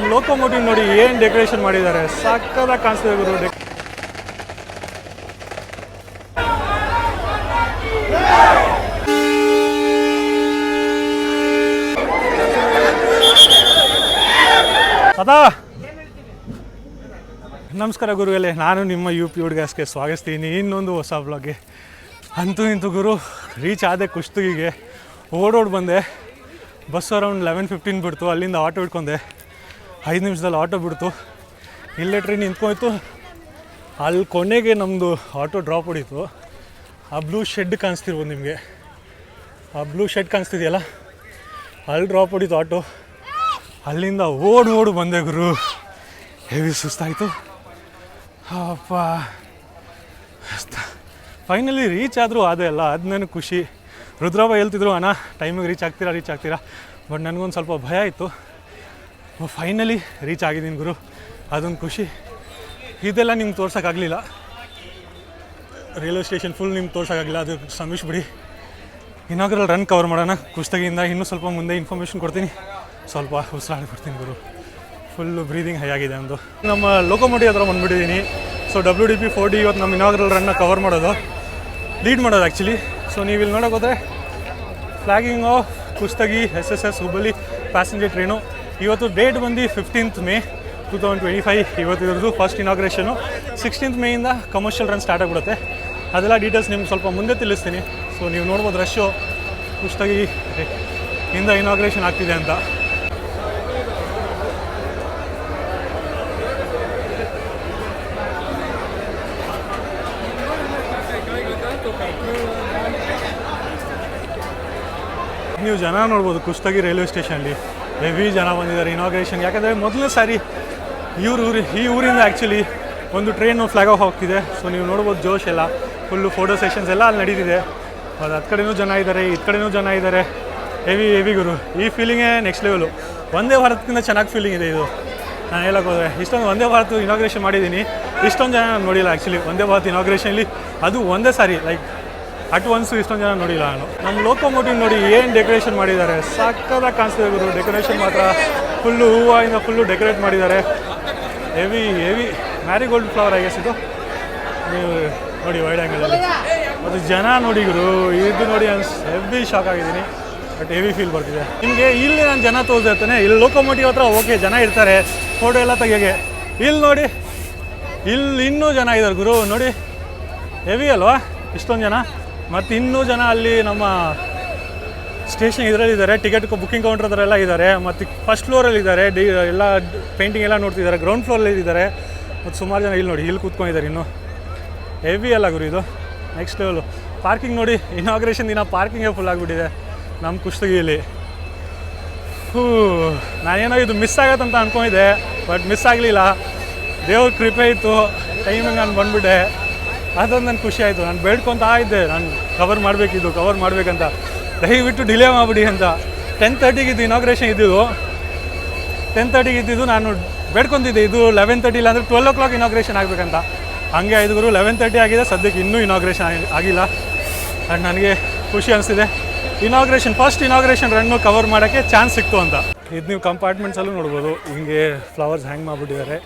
ನಮ್ಮ ಲೋಕೋಮೋಟಿವ್ ನೋಡಿ ಏನು ಡೆಕೋರೇಷನ್ ಮಾಡಿದ್ದಾರೆ, ಸಕ್ಕತ್ತಾಗಿ ಕಾಣಿಸ್ತಿದೆ ಗುರು. ಅದಾ ನಮಸ್ಕಾರ ಗುರುಗಳೇ, ನಾನು ನಿಮ್ಮ UP ಹುಡುಗಾಸ್ಗೆ ಸ್ವಾಗತಿಸ್ತೀನಿ ಇನ್ನೊಂದು ಹೊಸ ಬ್ಲಾಗ್ಗೆ. ಅಂತೂ ಇಂತೂ ಗುರು ರೀಚ್ ಆದೆ ಕುಷ್ಟಗಿಗೆ. ಓಡೋಡಿ ಬಂದೆ. ಬಸ್ ಅರೌಂಡ್ 11:15 ಬಿಡ್ತು. ಅಲ್ಲಿಂದ ಆಟೋ ಹಿಡ್ಕೊಂಡೆ. 5 ನಿಮಿಷದಲ್ಲಿ ಆಟೋ ಬಿಡ್ತು. ಇಲ್ಲೇ ಟ್ರೈನ್ ನಿಂತ್ಕೊಯ್ತು. ಅಲ್ಲಿ ಕೊನೆಗೆ ನಮ್ಮದು ಆಟೋ ಡ್ರಾಪ್ ಹೊಡೀತು. ಆ ಬ್ಲೂ ಶೆಡ್ ಕಾಣಿಸ್ತಿರ್ಬೋದು ನಿಮಗೆ, ಆ ಬ್ಲೂ ಶೆಡ್ ಕಾಣಿಸ್ತಿದೆಯಲ್ಲ, ಅಲ್ಲಿ ಡ್ರಾಪ್ ಹೊಡೀತು ಆಟೋ. ಅಲ್ಲಿಂದ ಓಡು ಬಂದೆ ಗುರು. ಹೆವಿ ಸುಸ್ತಾಯಿತು. ಅಪ್ಪ ಫೈನಲಿ ರೀಚ್ ಆದರೂ ಅದೇ ಅಲ್ಲ, ಅದು ನನಗೆ ಖುಷಿ. ರುದ್ರವ್ವ ಹೇಳ್ತಿದ್ರು ಅಣ್ಣ ಟೈಮಿಗೆ ರೀಚ್ ಆಗ್ತೀರಾ. ಬಟ್ ನನಗೊಂದು ಸ್ವಲ್ಪ ಭಯ ಇತ್ತು. ಫೈನಲಿ ರೀಚ್ ಆಗಿದ್ದೀನಿ ಗುರು, ಅದೊಂದು ಖುಷಿ. ಇದೆಲ್ಲ ನಿಮ್ಗೆ ತೋರ್ಸೋಕ್ಕಾಗಲಿಲ್ಲ, ರೈಲ್ವೆ ಸ್ಟೇಷನ್ ಫುಲ್ ನಿಮ್ಗೆ ತೋರ್ಸೋಕ್ಕಾಗಲಿಲ್ಲ, ಅದು ಕ್ಷಮಿಸ್ಬಿಡಿ. ಇನಾಗ್ರಲ್ ರನ್ ಕವರ್ ಮಾಡೋಣ ಕುಷ್ಟಗಿಯಿಂದ. ಇನ್ನೂ ಸ್ವಲ್ಪ ಮುಂದೆ ಇನ್ಫಾರ್ಮೇಷನ್ ಕೊಡ್ತೀನಿ, ಸ್ವಲ್ಪ ಉಸಿರಾಡಿ ಕೊಡ್ತೀನಿ ಗುರು. ಫುಲ್ಲು ಬ್ರೀದಿಂಗ್ ಹೈ ಆಗಿದೆ ಒಂದು. ನಮ್ಮ ಲೋಕೋಮೋಟಿವ್ ಹತ್ರ ಬಂದುಬಿಟ್ಟಿದ್ದೀನಿ. ಸೊ WDP 4D ಇವತ್ತು ನಮ್ಮ ಇನಾಗ್ರಲ್ ರನ್ನ ಕವರ್ ಮಾಡೋದು, ಲೀಡ್ ಮಾಡೋದು ಆ್ಯಕ್ಚುಲಿ. ಸೊ ನೀವು ಇಲ್ಲಿ ನೋಡೋಕೆ ಹೋದರೆ flagging off Kushtagi SSS Hubballi passenger train. ಇವತ್ತು ಡೇಟ್ ಬಂದು 15th May 2025. ಇವತ್ತು ಇರೋದು ಫಸ್ಟ್ ಇನಾಗ್ರೇಷನು. 16th Mayಯಿಂದ ಕಮರ್ಷಿಯಲ್ ರನ್ ಸ್ಟಾರ್ಟ್ ಆಗಿಬಿಡುತ್ತೆ. ಅದೆಲ್ಲ ಡೀಟೇಲ್ಸ್ ನಿಮ್ಗೆ ಸ್ವಲ್ಪ ಮುಂದೆ ತಿಳಿಸ್ತೀನಿ. ಸೊ ನೀವು ನೋಡ್ಬೋದು ರಶ್ಶು ಕುಷ್ಟಗಿ ಇಂದ ಇನಾಗ್ರೇಷನ್ ಆಗ್ತಿದೆ ಅಂತ. ನೀವು ಜನ ನೋಡ್ಬೋದು ಕುಷ್ಟಗಿ ರೈಲ್ವೆ ಸ್ಟೇಷನಲ್ಲಿ ಹೆವಿ ಜನ ಬಂದಿದ್ದಾರೆ ಇನಾಗ್ರೇಷನ್. ಯಾಕಂದರೆ ಮೊದಲನೇ ಸಾರಿ ಈ ಊರಿಂದ ಆ್ಯಕ್ಚುಲಿ ಒಂದು ಟ್ರೈನು ಫ್ಲಾಗ್ ಆಫ್ ಆಗ್ತಿದೆ. ಸೊ ನೀವು ನೋಡ್ಬೋದು ಜೋಶ್ ಎಲ್ಲ, ಫುಲ್ಲು ಫೋಟೋ ಸೆಷನ್ಸ್ ಎಲ್ಲ ಅಲ್ಲಿ ನಡೀತಿದೆ. ಅದು ಹತ್ತು ಕಡೆಯೂ ಜನ ಇದ್ದಾರೆ, ಈ ಕಡೆಯೂ ಜನ ಇದ್ದಾರೆ. ಹೆವಿ ಗುರು. ಈ ಫೀಲಿಂಗೇ ನೆಕ್ಸ್ಟ್ ಲೆವೆಲು. ವಂದೇ ಭಾರತಕ್ಕಿಂತ ಚೆನ್ನಾಗಿ ಫೀಲಿಂಗ್ ಇದೆ ಇದು. ನಾನು ಹೇಳಕ್ಕೆ ಹೋದರೆ ಇಷ್ಟೊಂದು ವಂದೇ ಭಾರತ ಇನಾಗ್ರೇಷನ್ ಮಾಡಿದ್ದೀನಿ, ಇಷ್ಟೊಂದು ಜನ ನಾನು ನೋಡಿಲ್ಲ ಆ್ಯಕ್ಚುಲಿ. ವಂದೇ ಭಾರತ್ ಇನಾಗ್ರೇಷನಲ್ಲಿ ಅದು ಒಂದೇ ಸಾರಿ ಲೈಕ್ ಅಟ್ ಒನ್ಸು ಇಷ್ಟೊಂದು ಜನ ನೋಡಿಲ್ಲ ನಾನು. ನಮ್ಮ ಲೋಕೋಮೋಟಿವ್ ನೋಡಿ ಏನು ಡೆಕೋರೇಷನ್ ಮಾಡಿದ್ದಾರೆ, ಸಕ್ಕತ್ತಾಗಿ ಕಾಣಿಸ್ತಿದೆ ಗುರು. ಡೆಕೋರೇಷನ್ ಮಾತ್ರ ಫುಲ್ಲು ಹೂವಿಂದ ಫುಲ್ಲು ಡೆಕೋರೇಟ್ ಮಾಡಿದ್ದಾರೆ. ಹೆವಿ ಮ್ಯಾರಿಗೋಲ್ಡ್ ಫ್ಲವರ್ ಆಗಿದೆ ಇದು. ನೀವು ನೋಡಿ ವೈಡ್ ಆ್ಯಂಗಲಲ್ಲಿ ಅದು ಜನ ನೋಡಿ ಗುರು. ಇದು ನೋಡಿ ಹೆವಿ ಶಾಕ್ ಆಗಿದ್ದೀನಿ. ಬಟ್ ಹೆವಿ ಫೀಲ್ ಬರ್ತಿದೆ ನಿಮಗೆ. ಇಲ್ಲಿ ನಾನು ಜನ ತೋರಿಸಿರ್ತಾನೆ, ಇಲ್ಲಿ ಲೋಕೋಮೋಟಿವ್ ಹತ್ರ ಓಕೆ ಜನ ಇರ್ತಾರೆ ಫೋಟೋ ಎಲ್ಲ ತೆಗಿಯೋಕ್ಕೆ. ಇಲ್ಲಿ ನೋಡಿ, ಇಲ್ಲಿ ಇನ್ನೂ ಜನ ಇದ್ದಾರೆ ಗುರು. ನೋಡಿ ಹೆವಿ ಅಲ್ವಾ ಇಷ್ಟೊಂದು ಜನ. ಮತ್ತು ಇನ್ನೂ ಜನ ಅಲ್ಲಿ ನಮ್ಮ ಸ್ಟೇಷನ್ ಇದರಲ್ಲಿದ್ದಾರೆ, ಟಿಕೆಟ್ ಬುಕ್ಕಿಂಗ್ ಕೌಂಟರ್ ಹತ್ರ ಎಲ್ಲ ಇದ್ದಾರೆ. ಮತ್ತು ಫಸ್ಟ್ ಫ್ಲೋರಲ್ಲಿದ್ದಾರೆ, ಎಲ್ಲ ಪೇಂಟಿಂಗ್ ಎಲ್ಲ ನೋಡ್ತಿದ್ದಾರೆ. ಗ್ರೌಂಡ್ ಫ್ಲೋರಲ್ಲಿ ಇದ್ದಾರೆ. ಮತ್ತು ಸುಮಾರು ಜನ ಇಲ್ಲಿ ನೋಡಿ, ಇಲ್ಲಿ ಕೂತ್ಕೊಂಡಿದ್ದಾರೆ. ಇನ್ನೂ ಹೆವಿ ಅಲ್ಲ ಗುರು ಇದು, ನೆಕ್ಸ್ಟ್ ಲೆವೆಲು. ಪಾರ್ಕಿಂಗ್ ನೋಡಿ, ಇನಾಗ್ರೇಷನ್ ದಿನ ಪಾರ್ಕಿಂಗೇ ಫುಲ್ ಆಗಿಬಿಟ್ಟಿದೆ ನಮ್ಮ ಕುಷ್ಟಗಿಯಲ್ಲಿ. ನಾನೇನೋ ಇದು ಮಿಸ್ ಆಗತ್ತಂತ ಅಂದ್ಕೊಂಡಿದ್ದೆ, ಬಟ್ ಮಿಸ್ ಆಗಲಿಲ್ಲ. ದೇವ್ರ ಕೃಪೆ ಇತ್ತು, ಟೈಮಿಗೆ ನಾನು ಬಂದುಬಿಟ್ಟೆ. ಅದೊಂದು ನನಗೆ ಖುಷಿ ಆಯಿತು. ನಾನು ಬೇಡ್ಕೊತಾ ಇದ್ದೆ, ನಾನು ಕವರ್ ಮಾಡಬೇಕಂತ. ದಯವಿಟ್ಟು ಡಿಲೇ ಮಾಡಿಬಿಡಿ ಅಂತ. 10:30 ಇನಾಗ್ರೇಷನ್ ಇದ್ದಿದ್ದು, 10:30 ನಾನು ಬೇಡ್ಕೊತಿದ್ದೆ. ಇದು 11:30 ಇಲ್ಲ ಅಂದರೆ 12 o'clock ಇನಾಗ್ರೇಷನ್ ಆಗಬೇಕಂತ. ಹಂಗೆ 5 11:30 ಆಗಿದೆ. ಸದ್ಯಕ್ಕೆ ಇನ್ನೂ ಇನಾಗ್ರೇಷನ್ ಆಗಿಲ್ಲ. ಆ್ಯಂಡ್ ನನಗೆ ಖುಷಿ ಅನಿಸ್ತಿದೆ. ಫಸ್ಟ್ ಇನಾಗ್ರೇಷನ್ ರನ್ನು ಕವರ್ ಮಾಡೋಕ್ಕೆ ಚಾನ್ಸ್ ಸಿಕ್ತು ಅಂತ. ಇದು ನೀವು ಕಂಪಾರ್ಟ್ಮೆಂಟ್ಸಲ್ಲೂ ನೋಡ್ಬೋದು. ಹಿಂಗೆ ಫ್ಲವರ್ಸ್ ಹ್ಯಾಂಗ್ ಮಾಡಿಬಿಟ್ಟಿದ್ದಾರೆ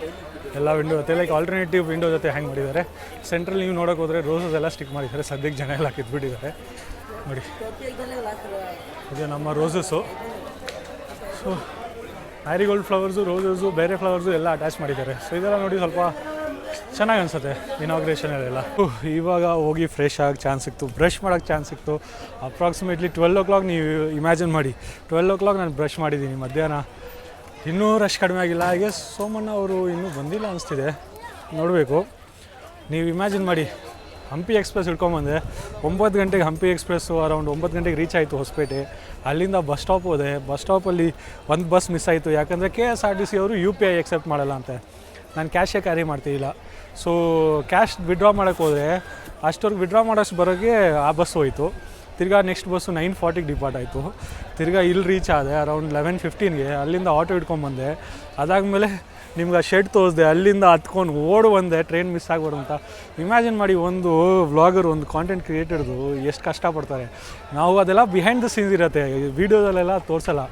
ಎಲ್ಲ ವಿಂಡೋ ಜೊತೆ, ಲೈಕ್ ಆಲ್ಟರ್ನೇಟಿವ್ ವಿಂಡೋ ಜೊತೆ ಹ್ಯಾಂಗ್ ಮಾಡಿದ್ದಾರೆ. ಸೆಂಟ್ರಲ್ಲಿ ನೀವು ನೋಡೋಕೆ ಹೋದರೆ ರೋಸಸ್ ಎಲ್ಲ ಸ್ಟಿಕ್ ಮಾಡಿದ್ದಾರೆ. ಸದ್ಯಕ್ಕೆ ಜನ ಎಲ್ಲ ಕಿತ್ಬಿಟ್ಟಿದ್ದಾರೆ ನೋಡಿ. ಇದು ನಮ್ಮ roses. So marigold flowers, roses, ಬೇರೆ ಫ್ಲವರ್ಸು ಎಲ್ಲ ಅಟ್ಯಾಚ್ ಮಾಡಿದ್ದಾರೆ. ಸೊ ಇದೆಲ್ಲ ನೋಡಿ ಸ್ವಲ್ಪ ಚೆನ್ನಾಗಿ ಅನಿಸುತ್ತೆ ಇನಾಗ್ರೇಷನಲ್ಲೆಲ್ಲ. ಇವಾಗ ಹೋಗಿ ಫ್ರೆಶ್ ಆಗಿ ಚಾನ್ಸ್ ಸಿಕ್ತು, ಬ್ರಷ್ ಮಾಡೋಕ್ಕೆ ಚಾನ್ಸ್ ಸಿಕ್ತು. ಅಪ್ರಾಕ್ಸಿಮೇಟ್ಲಿ 12 o'clock ನೀವು ಇಮ್ಯಾಜಿನ್ ಮಾಡಿ. 12 o'clock ನಾನು ಬ್ರಷ್ ಮಾಡಿದ್ದೀನಿ ಮಧ್ಯಾಹ್ನ. ಇನ್ನೂ ರಶ್ ಕಡಿಮೆ ಆಗಿಲ್ಲ. ಹಾಗೆ ಸೋಮಣ್ಣ ಅವರು ಇನ್ನೂ ಬಂದಿಲ್ಲ ಅನಿಸ್ತಿದೆ, ನೋಡಬೇಕು. ನೀವು ಇಮ್ಯಾಜಿನ್ ಮಾಡಿ, ಹಂಪಿ ಎಕ್ಸ್ಪ್ರೆಸ್ ಹಿಡ್ಕೊಂಬಂದೆ. 9 ಗಂಟೆಗೆ ಹಂಪಿ ಎಕ್ಸ್ಪ್ರೆಸ್ಸು ಅರೌಂಡ್ 9 ಗಂಟೆಗೆ ರೀಚ್ ಆಯಿತು ಹೊಸಪೇಟೆ. ಅಲ್ಲಿಂದ ಬಸ್ ಸ್ಟಾಪ್ ಹೋದೆ. ಬಸ್ ಸ್ಟಾಪಲ್ಲಿ ಒಂದು ಬಸ್ ಮಿಸ್ ಆಯಿತು. ಯಾಕಂದರೆ KSRTC ಅವರು UPI ಎಕ್ಸೆಪ್ಟ್ ಮಾಡಲ್ಲ ಅಂತೆ. ನಾನು ಕ್ಯಾಶೇ ಕ್ಯಾರಿ ಮಾಡ್ತಿಲ್ಲ. ಸೊ ಕ್ಯಾಶ್ ವಿಡ್ರಾ ಮಾಡೋಕ್ಕೆ ಹೋದರೆ ಅಷ್ಟೊರ್ಗೆ ವಿಡ್ರಾ ಮಾಡೋಷ್ಟು ಬರೋಕ್ಕೆ ಆ ಬಸ್ ಹೋಯಿತು. ತಿರ್ಗಾ ನೆಕ್ಸ್ಟ್ ಬಸ್ಸು 9:40ಗೆ ಡಿಪಾರ್ಟ್ ಆಯಿತು. ತಿರ್ಗಾ ಇಲ್ಲಿ ರೀಚ್ ಆದೆ ಅರೌಂಡ್ 11:15ಗೆ. ಅಲ್ಲಿಂದ ಆಟೋ ಹಿಡ್ಕೊಂಬಂದೆ. ಅದಾದಮೇಲೆ ನಿಮ್ಗೆ ಆ ಶೆಡ್ ತೋರಿಸ್ದೆ, ಅಲ್ಲಿಂದ ಹತ್ಕೊಂಡು ಓಡು ಬಂದೆ ಟ್ರೈನ್ ಮಿಸ್ ಆಗ್ಬಾರ್ದು ಅಂತ. ಇಮ್ಯಾಜಿನ್ ಮಾಡಿ, ಒಂದು ವ್ಲಾಗರ್, ಒಂದು ಕಾಂಟೆಂಟ್ ಕ್ರಿಯೇಟರ್ದು ಎಷ್ಟು ಕಷ್ಟಪಡ್ತಾರೆ. ನಾವು ಅದೆಲ್ಲ ಬಿಹೈಂಡ್ ದ ಸೀನ್ಸ್ ಇರುತ್ತೆ, ವೀಡಿಯೋದಲ್ಲೆಲ್ಲ ತೋರಿಸಲ್ಲ.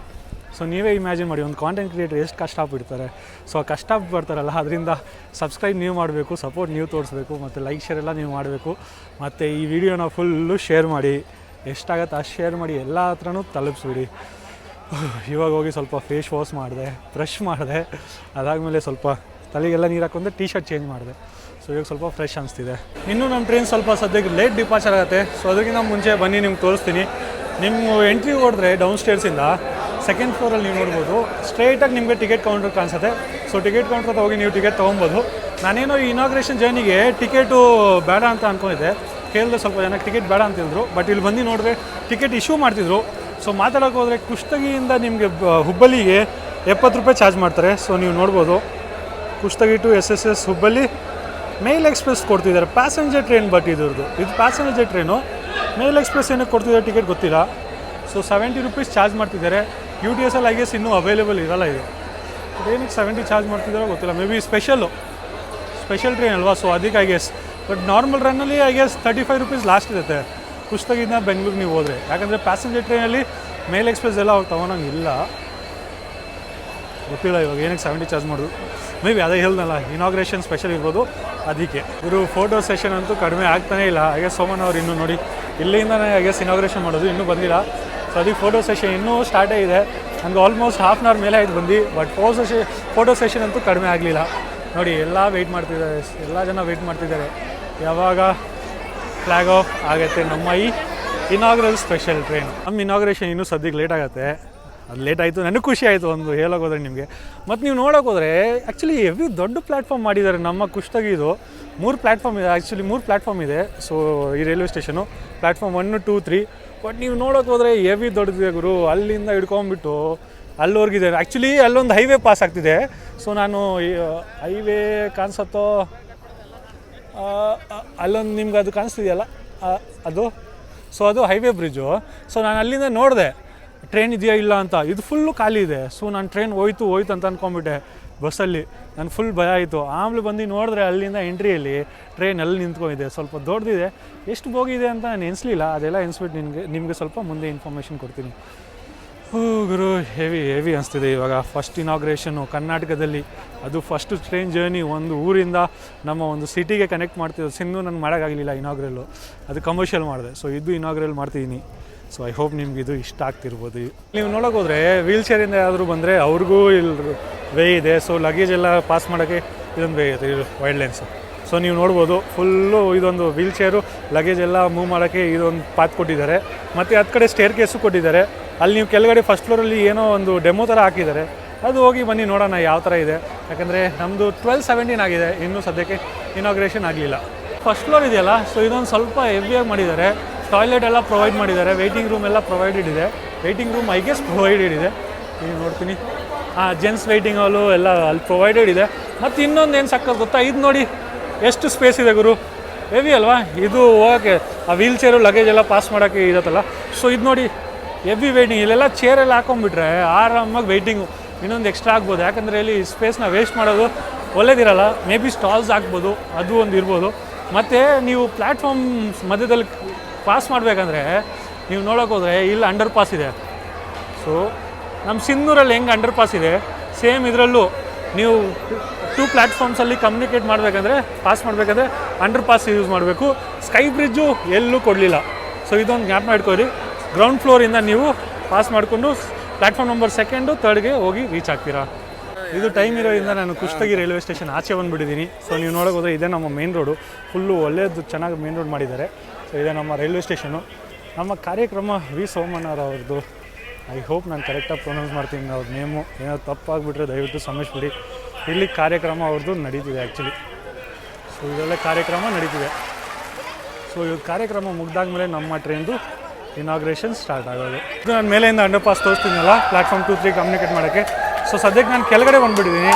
ಸೊ ನೀವೇ ಇಮ್ಯಾಜಿನ್ ಮಾಡಿ ಒಂದು ಕಾಂಟೆಂಟ್ ಕ್ರಿಯೇಟರ್ ಎಷ್ಟು ಕಷ್ಟಪಡ್ತಾರೆ. ಸೊ ಆ ಕಷ್ಟಪಡ್ತಾರಲ್ಲ ಅದರಿಂದ ಸಬ್ಸ್ಕ್ರೈಬ್ ನೀವು ಮಾಡಬೇಕು, ಸಪೋರ್ಟ್ ನೀವು ತೋರಿಸ್ಬೇಕು, ಮತ್ತು ಲೈಕ್ ಶೇರ್ ಎಲ್ಲ ನೀವು ಮಾಡಬೇಕು. ಮತ್ತು ಈ ವಿಡಿಯೋನ ಫುಲ್ಲು ಶೇರ್ ಮಾಡಿ, ಎಷ್ಟಾಗತ್ತೆ ಅಷ್ಟು ಶೇರ್ ಮಾಡಿ, ಎಲ್ಲ ಹತ್ರನೂ ತಲುಪಿಸ್ಬಿಡಿ. ಇವಾಗ ಹೋಗಿ ಸ್ವಲ್ಪ ಫೇಸ್ ವಾಶ್ ಮಾಡಿದೆ, ಬ್ರಷ್ ಮಾಡಿದೆ, ಅದಾದಮೇಲೆ ಸ್ವಲ್ಪ ತಲೆಗೆಲ್ಲ ನೀರು ಹಾಕೊಂಡೆ, ಟೀ ಶರ್ಟ್ ಚೇಂಜ್ ಮಾಡಿದೆ. ಸೊ ಇವಾಗ ಸ್ವಲ್ಪ ಫ್ರೆಶ್ ಅನಿಸ್ತಿದೆ. ಇನ್ನೂ ನಮ್ಮ ಟ್ರೈನ್ ಸ್ವಲ್ಪ ಸದ್ಯಕ್ಕೆ ಲೇಟ್ ಡಿಪಾರ್ಚರ್ ಆಗುತ್ತೆ. ಸೊ ಅದಕ್ಕಿಂತ ಮುಂಚೆ ಬನ್ನಿ ನಿಮ್ಗೆ ತೋರಿಸ್ತೀನಿ. ನಿಮ್ಮ ಎಂಟ್ರಿ ಹೊಡೆದ್ರೆ ಡೌನ್ ಸ್ಟೇರ್ಸಿಂದ ಸೆಕೆಂಡ್ ಫ್ಲೋರಲ್ಲಿ ನೀವು ನೋಡ್ಬೋದು, ಸ್ಟ್ರೈಟಾಗಿ ನಿಮಗೆ ಟಿಕೆಟ್ ಕೌಂಟರ್ ಕಾಣಿಸುತ್ತೆ. ಸೊ ಟಿಕೆಟ್ ಕೌಂಟರ್ ಹತ್ರ ಹೋಗಿ ನೀವು ಟಿಕೆಟ್ ತೊಗೊಬೋದು. ನಾನೇನೋ ಈ ಇನಾಗ್ರೇಷನ್ ಜರ್ನಿಗೆ ಟಿಕೆಟು ಬೇಡ ಅಂತ ಅಂದ್ಕೊಂಡಿದ್ದೆ, ಕೇಳಿದ್ರೆ ಸ್ವಲ್ಪ ಜನಕ್ಕೆ ಟಿಕೆಟ್ ಬೇಡ ಅಂತಿದ್ರು. ಬಟ್ ಇಲ್ಲಿ ಬಂದು ನೋಡಿದ್ರೆ ಟಿಕೆಟ್ ಇಶ್ಯೂ ಮಾಡ್ತಿದ್ರು. ಸೊ ಮಾತಾಡೋಕೆ ಹೋದರೆ ಕುಷ್ಟಗಿಯಿಂದ ನಿಮಗೆ ಹುಬ್ಬಳ್ಳಿಗೆ 70 ರೂಪಾಯಿ ಚಾರ್ಜ್ ಮಾಡ್ತಾರೆ. ಸೊ ನೀವು ನೋಡ್ಬೋದು, Kushtagi to SSS Hubballi mail express ಕೊಡ್ತಿದ್ದಾರೆ, ಪ್ಯಾಸೆಂಜರ್ ಟ್ರೈನ್. ಬಟ್ ಇದು ಪ್ಯಾಸೆಂಜರ್ ಟ್ರೈನು. ಮೇಲ್ ಎಕ್ಸ್ಪ್ರೆಸ್ ಏನಕ್ಕೆ ಕೊಡ್ತಿದ್ದಾರೆ ಟಿಕೆಟ್ ಗೊತ್ತಿಲ್ಲ. ಸೊ 70 ರೂಪೀಸ್ ಚಾರ್ಜ್ ಮಾಡ್ತಿದ್ದಾರೆ. UTS ಅಲ್ಲಿ ಐ ಗೆಸ್ ಇನ್ನೂ ಅವೈಲೇಬಲ್ ಇರೋಲ್ಲ ಇದು. ಏನಕ್ಕೆ 70 ಚಾರ್ಜ್ ಮಾಡ್ತಿದ್ದಾರೋ ಗೊತ್ತಿಲ್ಲ. ಮೇ ಬಿ ಸ್ಪೆಷಲ್ ಟ್ರೈನ್ ಅಲ್ವಾ, ಸೊ ಅದಕ್ಕೆ ಐ ಗೆಸ್. ಬಟ್ ನಾರ್ಮಲ್ ರನ್ನಲ್ಲಿ ಐ ಗೆಸ್ 35 ರೂಪೀಸ್ ಲಾಸ್ಟ್ ಇರುತ್ತೆ ಕುಷ್ಟಗಿಂದ ಬೆಂಗಳೂರು ನೀವು ಹೋದರೆ. ಯಾಕಂದರೆ ಪ್ಯಾಸೆಂಜರ್ ಟ್ರೈನಲ್ಲಿ ಮೇಲ್ ಎಕ್ಸ್ಪ್ರೆಸ್ ಎಲ್ಲ ಅವ್ರು ತೊಗೊಳಂಗಿಲ್ಲ, ಗೊತ್ತಿಲ್ಲ ಇವಾಗ ಏನಕ್ಕೆ 70 ಚಾರ್ಜ್ ಮಾಡೋದು. ಮೇ ಬಿ ಅದೇ ಹೇಳ್ದಲ್ಲ, ಇನಾಗ್ರೇಷನ್ ಸ್ಪೆಷಲ್ ಇರ್ಬೋದು ಅದಕ್ಕೆ. ಇವರು ಫೋಟೋ ಸೆಷನ್ ಅಂತೂ ಕಡಿಮೆ ಆಗ್ತಾನೇ ಇಲ್ಲ. ಐ ಗೆಸ್ ಸೋಮನ್ ಅವ್ರು ಇನ್ನೂ ನೋಡಿ ಇಲ್ಲಿಂದನೇ ಐ ಗೆಸ್ ಇನಾಗ್ರೇಷನ್ ಮಾಡೋದು, ಇನ್ನೂ ಬಂದಿಲ್ಲ. ಸೊ ಅದಕ್ಕೆ ಫೋಟೋ ಸೆಷನ್ ಇನ್ನೂ ಸ್ಟಾರ್ಟೇ ಇದೆ. ನನಗೆ ಆಲ್ಮೋಸ್ಟ್ ½ ಅವರ್ ಮೇಲೆ ಆಯ್ತು ಬಂದು. ಬಟ್ ಫೋಟೋ ಸೆಷನ್ ಅಂತೂ ಕಡಿಮೆ ಆಗಲಿಲ್ಲ. ನೋಡಿ ಎಲ್ಲ ಜನ ವೆಯ್ಟ್ ಮಾಡ್ತಿದ್ದಾರೆ ಯಾವಾಗ ಫ್ಲ್ಯಾಗ್ ಆಫ್ ಆಗುತ್ತೆ ನಮ್ಮ ಈ ಇನಾಗ್ರಲ್ ಸ್ಪೆಷಲ್ ಟ್ರೈನ್. ನಮ್ಮ ಇನಾಗ್ರೇಷನ್ ಇನ್ನೂ ಸದ್ಯಕ್ಕೆ ಲೇಟ್ ಆಗುತ್ತೆ. ಅದು ಲೇಟ್ ಆಯಿತು, ನನಗೆ ಖುಷಿ ಆಯಿತು ಒಂದು ಹೇಳೋಕೋದ್ರೆ ನಿಮಗೆ. ಮತ್ತು ನೀವು ನೋಡೋಕೋದ್ರೆ ಆ್ಯಕ್ಚುಲಿ ಹೆವಿ ದೊಡ್ಡ ಪ್ಲ್ಯಾಟ್ಫಾರ್ಮ್ ಮಾಡಿದ್ದಾರೆ ನಮ್ಮ ಕುಷ್ಟಗಿದು. 3 ಪ್ಲ್ಯಾಟ್ಫಾರ್ಮ್ ಇದೆ, ಆ್ಯಕ್ಚುಲಿ 3 ಪ್ಲ್ಯಾಟ್ಫಾರ್ಮ್ ಇದೆ. ಸೊ ಈ ರೈಲ್ವೆ ಸ್ಟೇಷನು ಪ್ಲ್ಯಾಟ್ಫಾರ್ಮ್ 1, 2, 3. ಬಟ್ ನೀವು ನೋಡೋಕೋದ್ರೆ ಹೆವಿ ದೊಡ್ಡದಿದೆ ಗುರು. ಅಲ್ಲಿಂದ ಹಿಡ್ಕೊಂಬಿಟ್ಟು ಅಲ್ಲಿವರೆಗಿದೆ. ಆ್ಯಕ್ಚುಲಿ ಅಲ್ಲೊಂದು ಹೈವೇ ಪಾಸ್ ಆಗ್ತಿದೆ. ಸೊ ನಾನು ಹೈವೇ ಕಾಣಿಸುತ್ತೋ ಅಲ್ಲೊಂದು ನಿಮ್ಗೆ ಅದು ಕಾಣಿಸ್ತಿದೆಯಲ್ಲ ಅದು. ಸೊ ಅದು ಹೈವೇ ಬ್ರಿಡ್ಜು. ಸೊ ನಾನು ಅಲ್ಲಿಂದ ನೋಡಿದೆ ಟ್ರೈನ್ ಇದೆಯಾ ಇಲ್ಲ ಅಂತ. ಇದು ಫುಲ್ಲು ಖಾಲಿ ಇದೆ. ಸೊ ನಾನು ಟ್ರೈನ್ ಹೋಯ್ತು ಅಂತ ಅಂದ್ಕೊಂಡ್ಬಿಟ್ಟೆ ಬಸ್ಸಲ್ಲಿ. ನಾನು ಫುಲ್ ಭಯ ಆಯಿತು. ಆಮೇಲೆ ಬಂದು ನೋಡಿದ್ರೆ ಅಲ್ಲಿಂದ ಎಂಟ್ರಿಯಲ್ಲಿ ಟ್ರೈನ್ ಅಲ್ಲಿ ನಿಂತ್ಕೊಂಡಿದೆ. ಸ್ವಲ್ಪ ದೊಡ್ಡದಿದೆ, ಎಷ್ಟು ಬೋಗಿದೆ ಅಂತ ನಾನು ಎನಿಸ್ಲಿಲ್ಲ. ಅದೆಲ್ಲ ಎನಿಸ್ಬಿಟ್ಟು ನಿಮಗೆ ಸ್ವಲ್ಪ ಮುಂದೆ ಇನ್ಫಾರ್ಮೇಷನ್ ಕೊಡ್ತೀನಿ. ಗುರು ಹೆವಿ ಅನಿಸ್ತಿದೆ ಇವಾಗ. ಫಸ್ಟ್ ಇನಾಗ್ರೇಷನ್ನು ಕರ್ನಾಟಕದಲ್ಲಿ, ಅದು ಫಸ್ಟ್ ಟ್ರೈನ್ ಜರ್ನಿ. ಒಂದು ಊರಿಂದ ನಮ್ಮ ಒಂದು ಸಿಟಿಗೆ ಕನೆಕ್ಟ್ ಮಾಡ್ತಿದ್ದು. ಸಿಂಧು ನಾನು ಮಾಡೋಕ್ಕಾಗಲಿಲ್ಲ ಇನಾಗ್ರಲ್ಲು, ಅದು ಕಮರ್ಷಿಯಲ್ ಮಾಡಿದೆ. ಸೊ ಇದು ಇನಾಗ್ರಲ್ ಮಾಡ್ತಿದ್ದೀನಿ. ಸೊ ಐ ಹೋಪ್ ನಿಮ್ಗೆ ಇದು ಇಷ್ಟ ಆಗ್ತಿರ್ಬೋದು. ನೀವು ನೋಡೋಕೆ ಹೋದರೆ ವೀಲ್ ಚೇರಿಂದ ಯಾರಾದರೂ ಬಂದರೆ ಅವ್ರಿಗೂ ಇಲ್ಲಿ ವೇ ಇದೆ. ಸೊ ಲಗೇಜ್ ಎಲ್ಲ ಪಾಸ್ ಮಾಡೋಕ್ಕೆ ಇದೊಂದು ವೇ ಇದೆ, ಇದು ವೈಲ್ಡ್ ಲೈನ್ಸು. ಸೊ ನೀವು ನೋಡ್ಬೋದು ಫುಲ್ಲು ಇದೊಂದು ವೀಲ್ ಚೇರು, ಲಗೇಜ್ ಎಲ್ಲ ಮೂವ್ ಮಾಡೋಕ್ಕೆ ಇದೊಂದು ಪಾತ್ ಕೊಟ್ಟಿದ್ದಾರೆ. ಮತ್ತು ಹತ್ತು ಕಡೆ ಸ್ಟೇರ್ ಕೇಸು ಕೊಟ್ಟಿದ್ದಾರೆ. ಅಲ್ಲಿ ನೀವು ಕೆಳಗಡೆ ಫಸ್ಟ್ ಫ್ಲೋರಲ್ಲಿ ಏನೋ ಒಂದು ಡೆಮೋ ಥರ ಹಾಕಿದ್ದಾರೆ. ಅದು ಹೋಗಿ ಬನ್ನಿ ನೋಡೋಣ ಯಾವ ಥರ ಇದೆ. ಯಾಕಂದರೆ ನಮ್ಮದು 12:17 ಆಗಿದೆ, ಇನ್ನೂ ಸದ್ಯಕ್ಕೆ ಇನಾಗ್ರೇಷನ್ ಆಗಲಿಲ್ಲ. ಫಸ್ಟ್ ಫ್ಲೋರ್ ಇದೆಯಲ್ಲ, ಸೊ ಇದೊಂದು ಸ್ವಲ್ಪ ಹೆವಿಯಾಗಿ ಮಾಡಿದ್ದಾರೆ. ಟಾಯ್ಲೆಟ್ ಎಲ್ಲ ಪ್ರೊವೈಡ್ ಮಾಡಿದ್ದಾರೆ, ವೆಯ್ಟಿಂಗ್ ರೂಮ್ ಎಲ್ಲ ಪ್ರೊವೈಡೆಡ್ ಇದೆ. Waiting room I guess provided ಇದೆ. ನೀವು ನೋಡ್ತೀನಿ, ಜೆಂಟ್ಸ್ ವೆಯ್ಟಿಂಗ್ ಹಾಲು ಎಲ್ಲ ಅಲ್ಲಿ ಪ್ರೊವೈಡೆಡ್ ಇದೆ. ಮತ್ತು ಇನ್ನೊಂದು ಏನು ಸಕ್ಕತ್ತು ಗೊತ್ತಾ, ಇದು ನೋಡಿ ಎಷ್ಟು ಸ್ಪೇಸ್ ಇದೆ ಗುರು, ಹೆವಿ ಅಲ್ವಾ ಇದು. ಹೋಗೋಕ್ಕೆ ಆ ವೀಲ್ ಚೇರು ಲಗೇಜ್ ಎಲ್ಲ ಪಾಸ್ ಮಾಡೋಕ್ಕೆ ಇರುತ್ತಲ್ಲ. ಸೊ ಇದು ನೋಡಿ ಹೆವಿ ವೆಯ್ಟಿಂಗ್. ಇಲ್ಲೆಲ್ಲ ಚೇರೆಲ್ಲ ಹಾಕೊಂಡ್ಬಿಟ್ರೆ ಆರಾಮಾಗಿ ವೆಯ್ಟಿಂಗು ಇನ್ನೊಂದು ಎಕ್ಸ್ಟ್ರಾ ಆಗ್ಬೋದು. ಯಾಕಂದರೆ ಇಲ್ಲಿ ಸ್ಪೇಸ್ನ ವೇಸ್ಟ್ ಮಾಡೋದು ಒಳ್ಳೇದಿರಲ್ಲ. ಮೇ ಬಿ ಸ್ಟಾಲ್ಸ್ ಹಾಕ್ಬೋದು, ಅದು ಒಂದು ಇರ್ಬೋದು. ಮತ್ತು ನೀವು ಪ್ಲ್ಯಾಟ್ಫಾರ್ಮ್ ಮಧ್ಯದಲ್ಲಿ ಪಾಸ್ ಮಾಡಬೇಕಂದ್ರೆ ನೀವು ನೋಡೋಕೆ ಹೋದರೆ ಇಲ್ಲಿ ಅಂಡರ್ ಪಾಸ್ ಇದೆ. ಸೊ ನಮ್ಮ ಸಿಂಧೂರಲ್ಲಿ ಹೆಂಗೆ ಅಂಡರ್ ಪಾಸ್ ಇದೆ, ಸೇಮ್ ಇದರಲ್ಲೂ ನೀವು 2 ಪ್ಲ್ಯಾಟ್ಫಾರ್ಮ್ಸಲ್ಲಿ ಕಮ್ಯುನಿಕೇಟ್ ಮಾಡಬೇಕಂದ್ರೆ, ಪಾಸ್ ಮಾಡಬೇಕಂದ್ರೆ ಅಂಡರ್ ಪಾಸ್ ಯೂಸ್ ಮಾಡಬೇಕು. ಸ್ಕೈ ಬ್ರಿಡ್ಜು ಎಲ್ಲೂ ಕೊಡಲಿಲ್ಲ. ಸೊ ಇದೊಂದು ಜ್ಞಾಪನ ಇಟ್ಕೊಳ್ಳಿ. ಗ್ರೌಂಡ್ ಫ್ಲೋರಿಂದ ನೀವು ಪಾಸ್ ಮಾಡಿಕೊಂಡು ಪ್ಲ್ಯಾಟ್ಫಾರ್ಮ್ ನಂಬರ್ 2, 3ಗೆ ಹೋಗಿ ರೀಚ್ ಆಗ್ತೀರಾ. ಇದು ಟೈಮ್ ಇರೋದ್ರಿಂದ ನಾನು ಕುಷ್ಟಗಿ ರೈಲ್ವೆ ಸ್ಟೇಷನ್ ಆಚೆ ಬಂದುಬಿಟ್ಟಿದ್ದೀನಿ. ಸೊ ನೀವು ನೋಡೋಕೆ ಹೋದರೆ ಇದೇ ನಮ್ಮ ಮೇನ್ ರೋಡು. ಫುಲ್ಲು ಒಳ್ಳೆಯದು, ಚೆನ್ನಾಗಿ ಮೇನ್ ರೋಡ್ ಮಾಡಿದ್ದಾರೆ. ಸೊ ಇದೇ ನಮ್ಮ ರೈಲ್ವೆ ಸ್ಟೇಷನು. ನಮ್ಮ ಕಾರ್ಯಕ್ರಮ ವಿ ಸೋಮಣ್ಣವ್ರ ಅವ್ರದ್ದು. ಐ ಹೋಪ್ ನಾನು ಕರೆಕ್ಟಾಗಿ ಪ್ರೊನೌನ್ಸ್ ಮಾಡ್ತೀನಿ ಅವ್ರ ನೇಮು. ಏನೋ ತಪ್ಪಾಗಿಬಿಟ್ರೆ ದಯವಿಟ್ಟು ಕ್ಷಮಿಸ್ಬಿಡಿ. ಇಲ್ಲಿ ಕಾರ್ಯಕ್ರಮ ಅವ್ರದ್ದು ನಡೀತಿದೆ ಆ್ಯಕ್ಚುಲಿ. ಸೊ ಇದೆಲ್ಲ ಕಾರ್ಯಕ್ರಮ ನಡೀತಿದೆ. ಸೊ ಇವ್ರ ಕಾರ್ಯಕ್ರಮ ಮುಗ್ದಾದ್ಮೇಲೆ ನಮ್ಮ ಟ್ರೈನ್ದು ಇನಾಗ್ರೇಷನ್ ಸ್ಟಾರ್ಟ್ ಆಗೋದು. ಇದು ನಾನು ಮೇಲೆಯಿಂದ ಅಂಡರ್ ಪಾಸ್ ತೋರಿಸ್ತೀನಲ್ಲ, ಪ್ಲ್ಯಾಟ್ಫಾರ್ಮ್ 2, 3 ಕಮ್ಯುನಿಕೇಟ್ ಮಾಡೋಕ್ಕೆ. ಸೊ ಸದ್ಯಕ್ಕೆ ನಾನು ಕೆಳಗಡೆ ಬಂದುಬಿಟ್ಟಿದ್ದೀನಿ.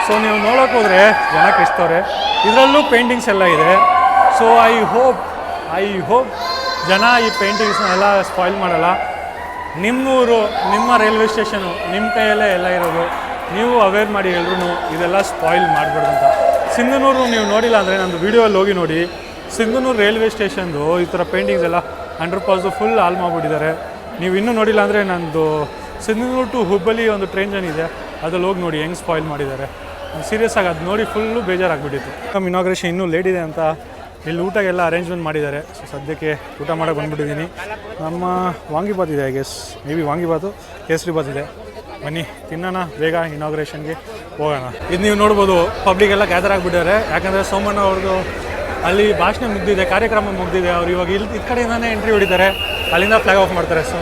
ಸೊ ನೀವು ನೋಡೋಕೆ ಹೋದರೆ ಜನ ಕಿಸ್ತವ್ರೆ. ಇದರಲ್ಲೂ ಪೇಂಟಿಂಗ್ಸ್ ಎಲ್ಲ ಇದೆ. ಸೊ ಐ ಹೋಪ್ ಜನ ಈ ಪೇಂಟಿಂಗ್ಸ್ನೆಲ್ಲ ಸ್ಪಾಯ್ಲ್ ಮಾಡಲ್ಲ. ನಿಮ್ಮೂರು, ನಿಮ್ಮ ರೈಲ್ವೆ ಸ್ಟೇಷನು ನಿಮ್ಮ ಕೈಯಲ್ಲೇ ಎಲ್ಲ ಇರೋದು. ನೀವು ಅವೇರ್ ಮಾಡಿ ಎಲ್ರೂ ಇದೆಲ್ಲ ಸ್ಪಾಯ್ಲ್ ಮಾಡಬಾರ್ದು ಅಂತ. ಸಿಂಧನೂರು ನೀವು ನೋಡಿಲ್ಲ ಅಂದರೆ ನಂದು ವೀಡಿಯೋಲ್ಲಿ ಹೋಗಿ ನೋಡಿ. ಸಿಂಧನೂರು ರೈಲ್ವೆ ಸ್ಟೇಷನ್ದು ಈ ಥರ ಪೇಂಟಿಂಗ್ಸ್ ಎಲ್ಲ ಅಂಡರ್ ಪಾಸು ಫುಲ್ ಹಾಲ್ ಮಾಡಿಬಿಟ್ಟಿದ್ದಾರೆ. ನೀವು ಇನ್ನೂ ನೋಡಿಲ್ಲ ಅಂದರೆ ನಂದು ಸಿಂಧನೂರು ಟು ಹುಬ್ಬಳ್ಳಿ ಒಂದು ಟ್ರೈನ್ ಜರ್ನಿ ಇದೆ, ಅದ್ರಲ್ಲಿ ಹೋಗಿ ನೋಡಿ ಹೆಂಗೆ ಸ್ಪಾಯ್ಲ್ ಮಾಡಿದ್ದಾರೆ. ಸೀರಿಯಸ್ ಆಗಿ ಅದು ನೋಡಿ ಫುಲ್ಲು ಬೇಜಾರಾಗ್ಬಿಟ್ಟಿತ್ತು. ನಮ್ಮ ಇನಾಗ್ರೇಷನ್ ಇನ್ನೂ ಲೇಟ್ ಇದೆ ಅಂತ ಇಲ್ಲಿ ಊಟಗೆಲ್ಲ ಅರೇಂಜ್ಮೆಂಟ್ ಮಾಡಿದ್ದಾರೆ. ಸೊ ಸದ್ಯಕ್ಕೆ ಊಟ ಮಾಡೋಕ್ಕೆ ಬಂದುಬಿಟ್ಟಿದ್ದೀನಿ. ನಮ್ಮ ವಾಂಗಿಬಾತ್ ಇದೆ, I guess maybe vangi bath kesari bath ಇದೆ. ಬನ್ನಿ ತಿನ್ನೋಣ, ಬೇಗ ಇನಾಗ್ರೇಷನ್ಗೆ ಹೋಗೋಣ. ಇದು ನೀವು ನೋಡ್ಬೋದು, ಪಬ್ಲಿಕ್ ಎಲ್ಲ ಗ್ಯಾದರ್ ಆಗಿಬಿಟ್ಟಿದ್ದಾರೆ. ಯಾಕಂದರೆ ಸೋಮಣ್ಣ ಅವ್ರದ್ದು ಅಲ್ಲಿ ಭಾಷಣ ಮುಗ್ದಿದೆ, ಕಾರ್ಯಕ್ರಮ ಮುಗ್ದಿದೆ. ಅವ್ರು ಇವಾಗ ಈ ಕಡೆಯಿಂದಾನೇ ಎಂಟ್ರಿ ಹೊಡಿತಾರೆ, ಅಲ್ಲಿಂದ ಫ್ಲಾಗ್ ಆಫ್ ಮಾಡ್ತಾರೆ. ಸೊ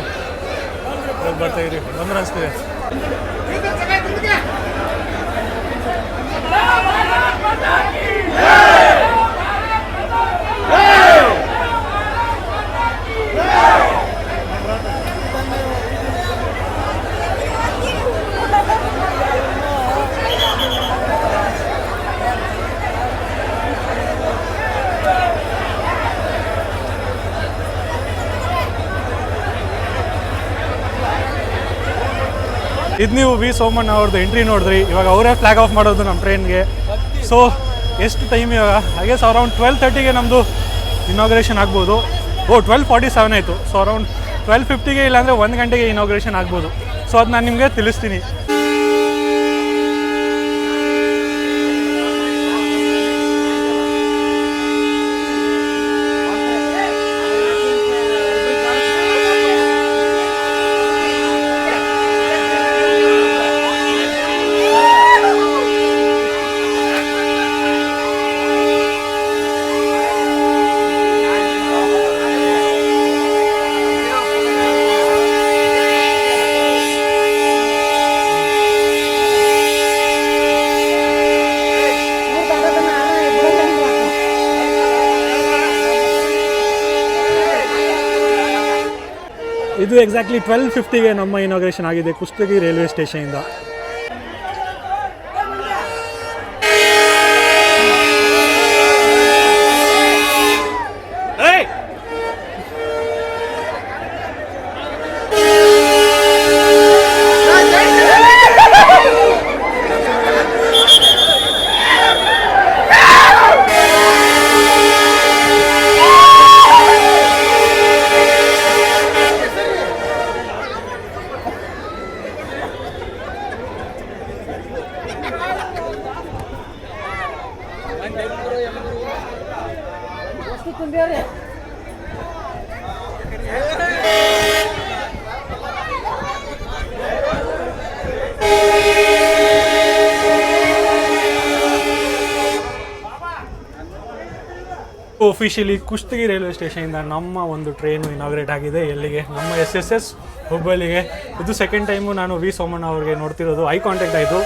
ಬರ್ತಾಯಿರಿ, ಬಂದ್ರೆ ಅನಿಸ್ತಿದೆ. ಇದು ನೀವು ವಿ ಸೋಮಣ್ಣ ಅವ್ರದ್ದು ಎಂಟ್ರಿ ನೋಡಿದ್ರಿ. ಇವಾಗ ಅವರೇ ಫ್ಲಾಗ್ ಆಫ್ ಮಾಡೋದು ನಮ್ಮ ಟ್ರೈನ್ಗೆ. ಸೊ ಎಷ್ಟು ಟೈಮ್ ಇವಾಗ? ಐ ಗೆಸ್ ಅರೌಂಡ್ 12:30ಗೆ ನಮ್ಮದು ಇನಾಗ್ರೇಷನ್ ಆಗ್ಬೋದು. 12:47 ಆಯಿತು. ಸೊ ಅರೌಂಡ್ 12:50ಗೆ ಇಲ್ಲಾಂದರೆ 1 ಗಂಟೆಗೆ ಇನಾಗ್ರೇಷನ್ ಆಗ್ಬೋದು. ಸೊ ಅದು ನಾನು ನಿಮಗೆ ತಿಳಿಸ್ತೀನಿ. ಇದು ಎಕ್ಸಾಕ್ಟ್ಲಿ 12:50ಗೆ ನಮ್ಮ ಇನಾಗ್ರೇಷನ್ ಆಗಿದೆ ಕುಷ್ಟಗಿ ರೈಲ್ವೆ ಸ್ಟೇಷನಿಂದ. ಒಫಿಷಿಯಲಿ ಕುಷ್ಟಗಿ ರೈಲ್ವೆ ಸ್ಟೇಷನಿಂದ ನಮ್ಮ ಒಂದು ಟ್ರೈನು ಇನಾಗ್ರೇಟ್ ಆಗಿದೆ. ಎಲ್ಲಿಗೆ? ನಮ್ಮ SSS ಹುಬ್ಬಳ್ಳಿಗೆ. ಇದು ಸೆಕೆಂಡ್ ಟೈಮು ನಾನು ವಿ ಸೋಮಣ್ಣ ಅವ್ರಿಗೆ ನೋಡ್ತಿರೋದು. ಐ ಕಾಂಟ್ಯಾಕ್ಟ್ ಆಯಿತು.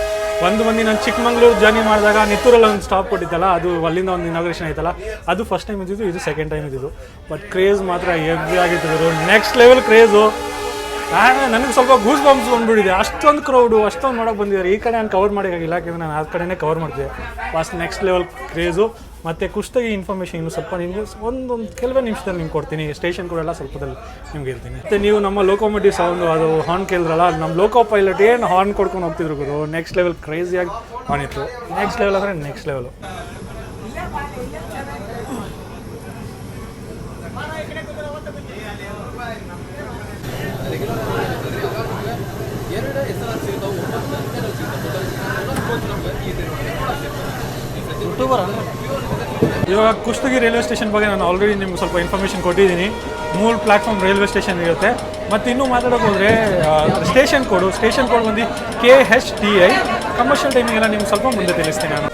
ಒಂದು ಮಂದಿ ನಾನು ಚಿಕ್ಕಮಂಗ್ಳೂರು ಜರ್ನಿ ಮಾಡಿದಾಗ ನಿತ್ತೂರಲ್ಲಿ ಒಂದು ಸ್ಟಾಪ್ ಕೊಟ್ಟಿದ್ದಲ್ಲ, ಅದು ಅಲ್ಲಿಂದ ಒಂದು ಇನಾಗ್ರೇಷನ್ ಆಯ್ತಲ್ಲ, ಅದು ಫಸ್ಟ್ ಟೈಮ್ ಇದ್ದಿದ್ದು, ಇದು ಸೆಕೆಂಡ್ ಟೈಮ್ ಇದ್ದಿದ್ದು. ಬಟ್ ಕ್ರೇಜ್ ಮಾತ್ರ ಹೆವಿ ಆಗಿತ್ತು, ನೆಕ್ಸ್ಟ್ ಲೆವೆಲ್ ಕ್ರೇಜು. ನನಗೆ ಸ್ವಲ್ಪ ಗೂಸ್ ಬಂಪ್ಸ್ ಬಂದುಬಿಟ್ಟಿದೆ. ಅಷ್ಟೊಂದು ಕ್ರೌಡು, ಅಷ್ಟೊಂದು ನೋಡೋಕೆ ಬಂದಿದ್ದಾರೆ. ಈ ಕಡೆ ನಾನು ಕವರ್ ಮಾಡೋಕ್ಕಾಗಿಲ್ಲ, ಯಾಕೆಂದರೆ ನಾನು ಆ ಕಡೆನೇ ಕವರ್ ಮಾಡ್ತಿದ್ದೆ. First next level craze. ಮತ್ತು ಕುಷ್ಟಗಿ ಇನ್ಫಾರ್ಮೇಷನ್ ಇನ್ನೂ ಸ್ವಲ್ಪ ನಿಮಗೆ ಒಂದು ಕೆಲವೇ ನಿಮಿಷದಲ್ಲಿ ನಿಮ್ಗೆ ಕೊಡ್ತೀನಿ. ಸ್ಟೇಷನ್ ಕೂಡ ಎಲ್ಲ ಸ್ವಲ್ಪದಲ್ಲಿ ನಿಮ್ಗೆ ಇರ್ತೀನಿ. ಮತ್ತು ನೀವು ನಮ್ಮ ಲೋಕೋಮೋಟಿವ್ ಸೌಂಡು ಅದು ಹಾರ್ನ್ ಕೇಳಿದ್ರಲ್ಲ, ನಮ್ಮ ಲೋಕೋ ಪೈಲಟ್ ಏನು ಹಾರ್ನ್ ಕೊಡ್ಕೊಂಡು ಹೋಗ್ತಿದ್ರು ಗುರು. ನೆಕ್ಸ್ಟ್ ಲೆವೆಲ್ ಕ್ರೇಜಿಯಾಗಿ ಹಾರ್ನ್ ಇತ್ತು. ನೆಕ್ಸ್ಟ್ ಲೆವೆಲ್ ಅಂದರೆ ನೆಕ್ಸ್ಟ್ ಲೆವೆಲು. ಇವಾಗ ಕುಷ್ಟಗಿ ರೈಲ್ವೆ ಸ್ಟೇಷನ್ ಬಗ್ಗೆ ನಾನು ಆಲ್ರೆಡಿ ನಿಮ್ಗೆ ಸ್ವಲ್ಪ ಇನ್ಫಾರ್ಮೇಷನ್ ಕೊಟ್ಟಿದ್ದೀನಿ. 3 ಪ್ಲ್ಯಾಟ್ಫಾರ್ಮ್ ರೈಲ್ವೆ ಸ್ಟೇಷನ್ ಇರುತ್ತೆ. ಮತ್ತು ಇನ್ನೂ ಮಾತಾಡೋಕೆ ಹೋದರೆ ಸ್ಟೇಷನ್ ಕೋಡ್ ಬಂದು KHTI. ಕಮರ್ಷಿಯಲ್ ಟೈಮಿಂಗೆಲ್ಲ ನಿಮ್ಗೆ ಸ್ವಲ್ಪ ಮುಂದೆ ತಿಳಿಸ್ತೀನಿ ನಾನು.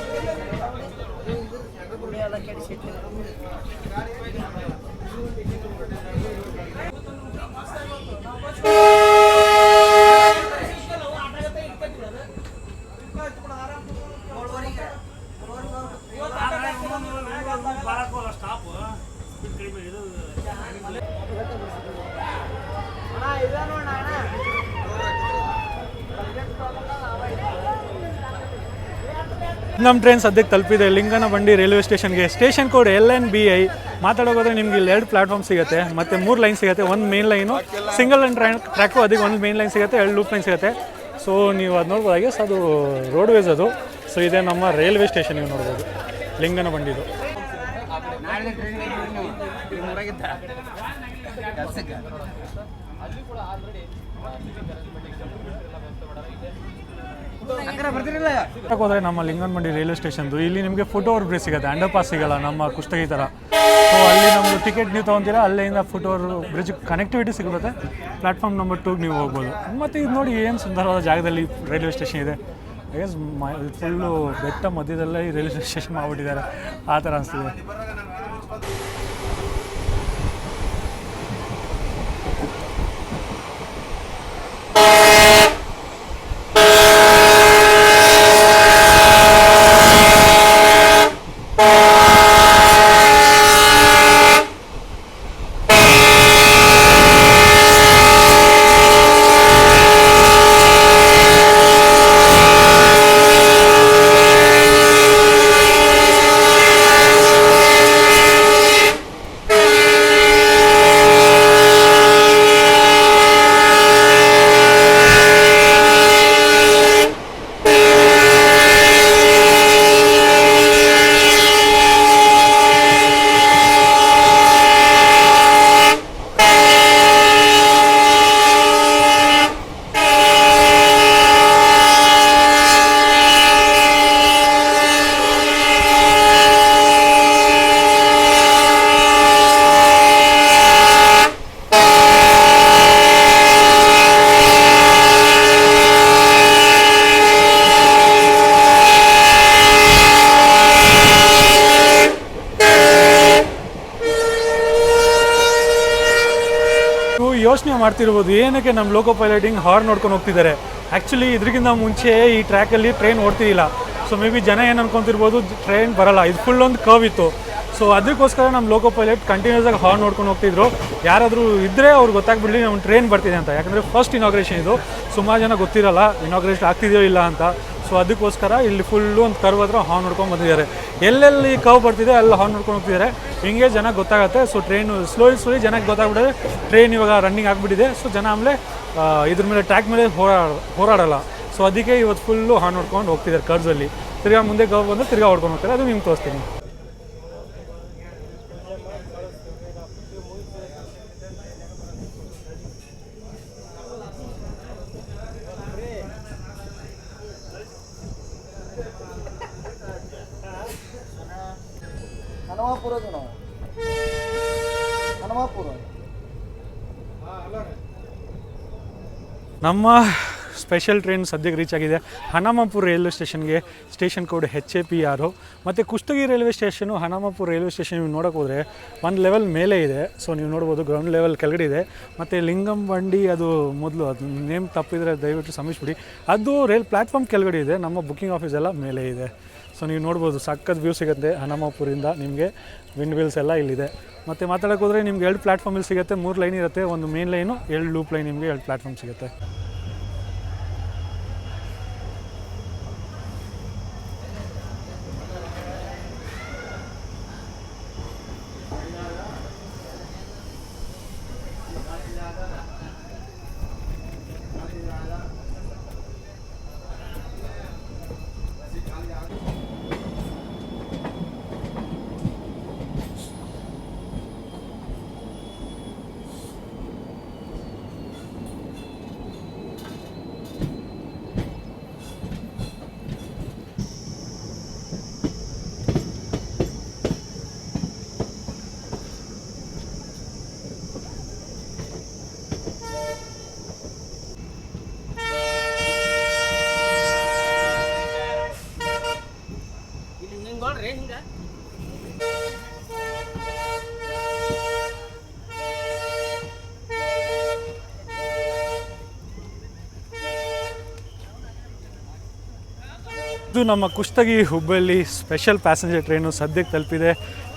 ನಮ್ಮ ಟ್ರೈನ್ ಸದ್ಯಕ್ಕೆ ತಲುಪಿದೆ ಲಿಂಗನಬಂಡಿ ರೈಲ್ವೆ ಸ್ಟೇಷನ್ಗೆ. Station code LNBI. ಮಾತಾಡೋಗೋದ್ರೆ ನಿಮಗೆ ಇಲ್ಲಿ 2 ಪ್ಲಾಟ್ಫಾರ್ಮ್ ಸಿಗುತ್ತೆ, ಮತ್ತು 3 ಲೈನ್ ಸಿಗುತ್ತೆ. ಒಂದು main line, single line track, ಅದಕ್ಕೆ ಒಂದು ಮೇನ್ ಲೈನ್ ಸಿಗುತ್ತೆ, 2 ಲೂಪ್ ಲೈನ್ ಸಿಗುತ್ತೆ. ಸೊ ನೀವು ಅದು ನೋಡ್ಬೋದು, ಐ ಗೆಸ್ ಅದು ರೋಡ್ವೇಸ್ ಅದು. ಸೊ ಇದೇ ನಮ್ಮ ರೈಲ್ವೆ ಸ್ಟೇಷನ್, ನೀವು ನೋಡ್ಬೋದು ಲಿಂಗನಬಂಡಿದು. ಹೋದರೆ ನಮ್ಮ ಲಿಂಗನಮಂಡಿ ರೈಲ್ವೆ ಸ್ಟೇಷನ್ದು ಇಲ್ಲಿ ನಿಮಗೆ ಫುಟ್ ಓವರ್ ಬ್ರಿಡ್ಜ್ ಸಿಗುತ್ತೆ, ಅಂಡರ್ ಪಾಸ್ ಸಿಗಲ್ಲ ನಮ್ಮ ಕುಷ್ಟಗಿ ಥರ. ಸೊ ಅಲ್ಲಿ ನಮ್ಮದು ಟಿಕೆಟ್ ನೀವು ತೊಗೊತೀರಾ, ಅಲ್ಲಿಂದ ಫುಟ್ ಓವರ್ ಬ್ರಿಡ್ಜ್ ಕನೆಕ್ಟಿವಿಟಿ ಸಿಗುತ್ತೆ, ಪ್ಲಾಟ್ಫಾರ್ಮ್ ನಂಬರ್ 2ಗೆ ನೀವು ಹೋಗ್ಬೋದು. ಮತ್ತು ಇದು ನೋಡಿ ಏನು ಸುಂದರವಾದ ಜಾಗದಲ್ಲಿ ರೈಲ್ವೆ ಸ್ಟೇಷನ್ ಇದೆ. ಐಸ್ ಫುಲ್ಲು ಬೆಟ್ಟ ಮಧ್ಯದಲ್ಲೇ ಈ ರೈಲ್ವೆ ಸ್ಟೇಷನ್ ಮಾಡಿಬಿಟ್ಟಿದ್ದಾರೆ, ಆ ಥರ ಅನಿಸ್ತಿದೆ. ಯೋಚನೆ ಮಾಡ್ತಿರ್ಬೋದು ಏನಕ್ಕೆ ನಮ್ಮ ಲೋಕೋ ಪೈಲಟಿಂಗ್ ಹಾರ್ನ್ ನೋಡ್ಕೊಂಡು ಹೋಗ್ತಿದ್ದಾರೆ. ಆ್ಯಕ್ಚುಲಿ ಇದಕ್ಕಿಂತ ಮುಂಚೆ ಈ ಟ್ರ್ಯಾಕಲ್ಲಿ ಟ್ರೈನ್ ಓಡ್ತಿದ್ದಿಲ್ಲ. ಸೊ ಮೇ ಬಿ ಜನ ಏನು ಅನ್ಕೊತಿರ್ಬೋದು, ಟ್ರೈನ್ ಬರಲ್ಲ, ಇದು ಫುಲ್ ಒಂದು ಕರ್ವ್ ಇತ್ತು. ಸೊ ಅದಕ್ಕೋಸ್ಕರ ನಮ್ಮ ಲೋಕೋ ಪೈಲಟ್ ಕಂಟಿನ್ಯೂಸ್ ಆಗಿ ಹಾರ್ನ್ ನೋಡ್ಕೊಂಡು ಹೋಗ್ತಿದ್ರು. ಯಾರಾದರೂ ಇದ್ದರೆ ಅವ್ರಿಗೆ ಗೊತ್ತಾಗ್ಬಿಡಲಿ ನಮ್ಮ ಟ್ರೈನ್ ಬರ್ತಿದೆ ಅಂತ. ಯಾಕಂದರೆ ಫಸ್ಟ್ ಇನಾಗ್ರೇಷನ್ ಇದು, ಸುಮಾರು ಜನ ಗೊತ್ತಿರಲ್ಲ ಇನಾಗ್ರೇಷನ್ ಆಗ್ತಿದೆಯೋ ಇಲ್ಲ ಅಂತ. ಸೊ ಅದಕ್ಕೋಸ್ಕರ ಇಲ್ಲಿ ಫುಲ್ಲು ಒಂದು ಕರ್ವ್ ಹತ್ರ ಹಾರ್ನ್ ನೋಡ್ಕೊಂಡು ಬಂದಿದ್ದಾರೆ. ಎಲ್ಲೆಲ್ಲಿ ಕರ್ವ್ ಬರ್ತಿದೆ ಅಲ್ಲಿ ಹಾರ್ನ್ ನೋಡ್ಕೊಂಡು ಹೋಗ್ತಿದ್ದಾರೆ. ಹಿಂಗೆ ಜನ ಗೊತ್ತಾಗುತ್ತೆ. ಸೊ ಟ್ರೈನು ಸ್ಲೋಲಿ ಜನಕ್ಕೆ ಗೊತ್ತಾಗ್ಬಿಟ್ಟಿದೆ ಟ್ರೈನ್ ಇವಾಗ ರನ್ನಿಂಗ್ ಆಗಿಬಿಟ್ಟಿದೆ. ಸೊ ಜನ ಆಮೇಲೆ ಇದ್ರ ಮೇಲೆ ಟ್ರ್ಯಾಕ್ ಮೇಲೆ ಹೋರಾಡಲ್ಲ. ಸೊ ಅದಕ್ಕೆ ಇವತ್ತು ಫುಲ್ಲು ಹಾರ್ನ್ ನೋಡ್ಕೊಂಡು ಹೋಗ್ತಿದ್ದಾರೆ ಕರ್ವ್ಸಲ್ಲಿ. ತಿರ್ಗಾ ಮುಂದೆ ಕರ್ವ್ ಬಂದರೆ ತಿರ್ಗಾ ಹೊಡ್ಕೊಂಡು ಹೋಗ್ತಾರೆ. ಅದು ನಿಮ್ಗೆ ತೋರಿಸ್ತೀನಿ. ನಮ್ಮ ಸ್ಪೆಷಲ್ ಟ್ರೈನ್ ಸದ್ಯಕ್ಕೆ ರೀಚ್ ಆಗಿದೆ ಹನುಮಾಪುರ ರೈಲ್ವೆ ಸ್ಟೇಷನ್ಗೆ. Station code HAPR. ಮತ್ತು Kushtagi railway station Hanumapura railway station ನೀವು ನೋಡೋಕೆ ಹೋದರೆ ಒಂದು ಲೆವೆಲ್ ಮೇಲೆ ಇದೆ. ಸೊ ನೀವು ನೋಡ್ಬೋದು ಗ್ರೌಂಡ್ ಲೆವೆಲ್ ಕೆಳಗಡೆ ಇದೆ. ಮತ್ತು ಲಿಂಗನಮಂಡಿ ಅದು ಮೊದಲು ಅದು ನೇಮ್ ತಪ್ಪಿದರೆ ದಯವಿಟ್ಟು ಕ್ಷಮಿಸ್ಬಿಡಿ. ಅದು ರೈಲ್ ಪ್ಲ್ಯಾಟ್ಫಾರ್ಮ್ ಕೆಳಗಡೆ ಇದೆ. ನಮ್ಮ ಬುಕ್ಕಿಂಗ್ ಆಫೀಸ್ ಎಲ್ಲ ಮೇಲೆ ಇದೆ. ಸೊ ನೀವು ನೋಡ್ಬೋದು ಸಕ್ಕತ್ ವ್ಯೂ ಸಿಗುತ್ತೆ ಹನುಮಾಪುರಿಂದ. ನಿಮಗೆ ವಿಂಡ್ ವೀಲ್ಸ್ ಎಲ್ಲ ಇಲ್ಲಿದೆ. ಮತ್ತು ಮಾತಾಡೋಕೆ ಹೋದರೆ ನಿಮ್ಗೆ 2 ಪ್ಲ್ಯಾಟ್ಫಾರ್ಮ್ ಇಲ್ಲಿ ಸಿಗುತ್ತೆ. 3 ಲೈನ್ ಇರುತ್ತೆ, ಒಂದು ಮೇನ್ ಲೈನು, 2 ಲೂಪ್ ಲೈನ್, ನಿಮಗೆ 2 ಪ್ಲ್ಯಾಟ್ಫಾರ್ಮ್ ಸಿಗುತ್ತೆ. ಇದು ನಮ್ಮ Kushtagi Hubballi special passenger train ಸದ್ಯಕ್ಕೆ ತಲುಪಿದೆ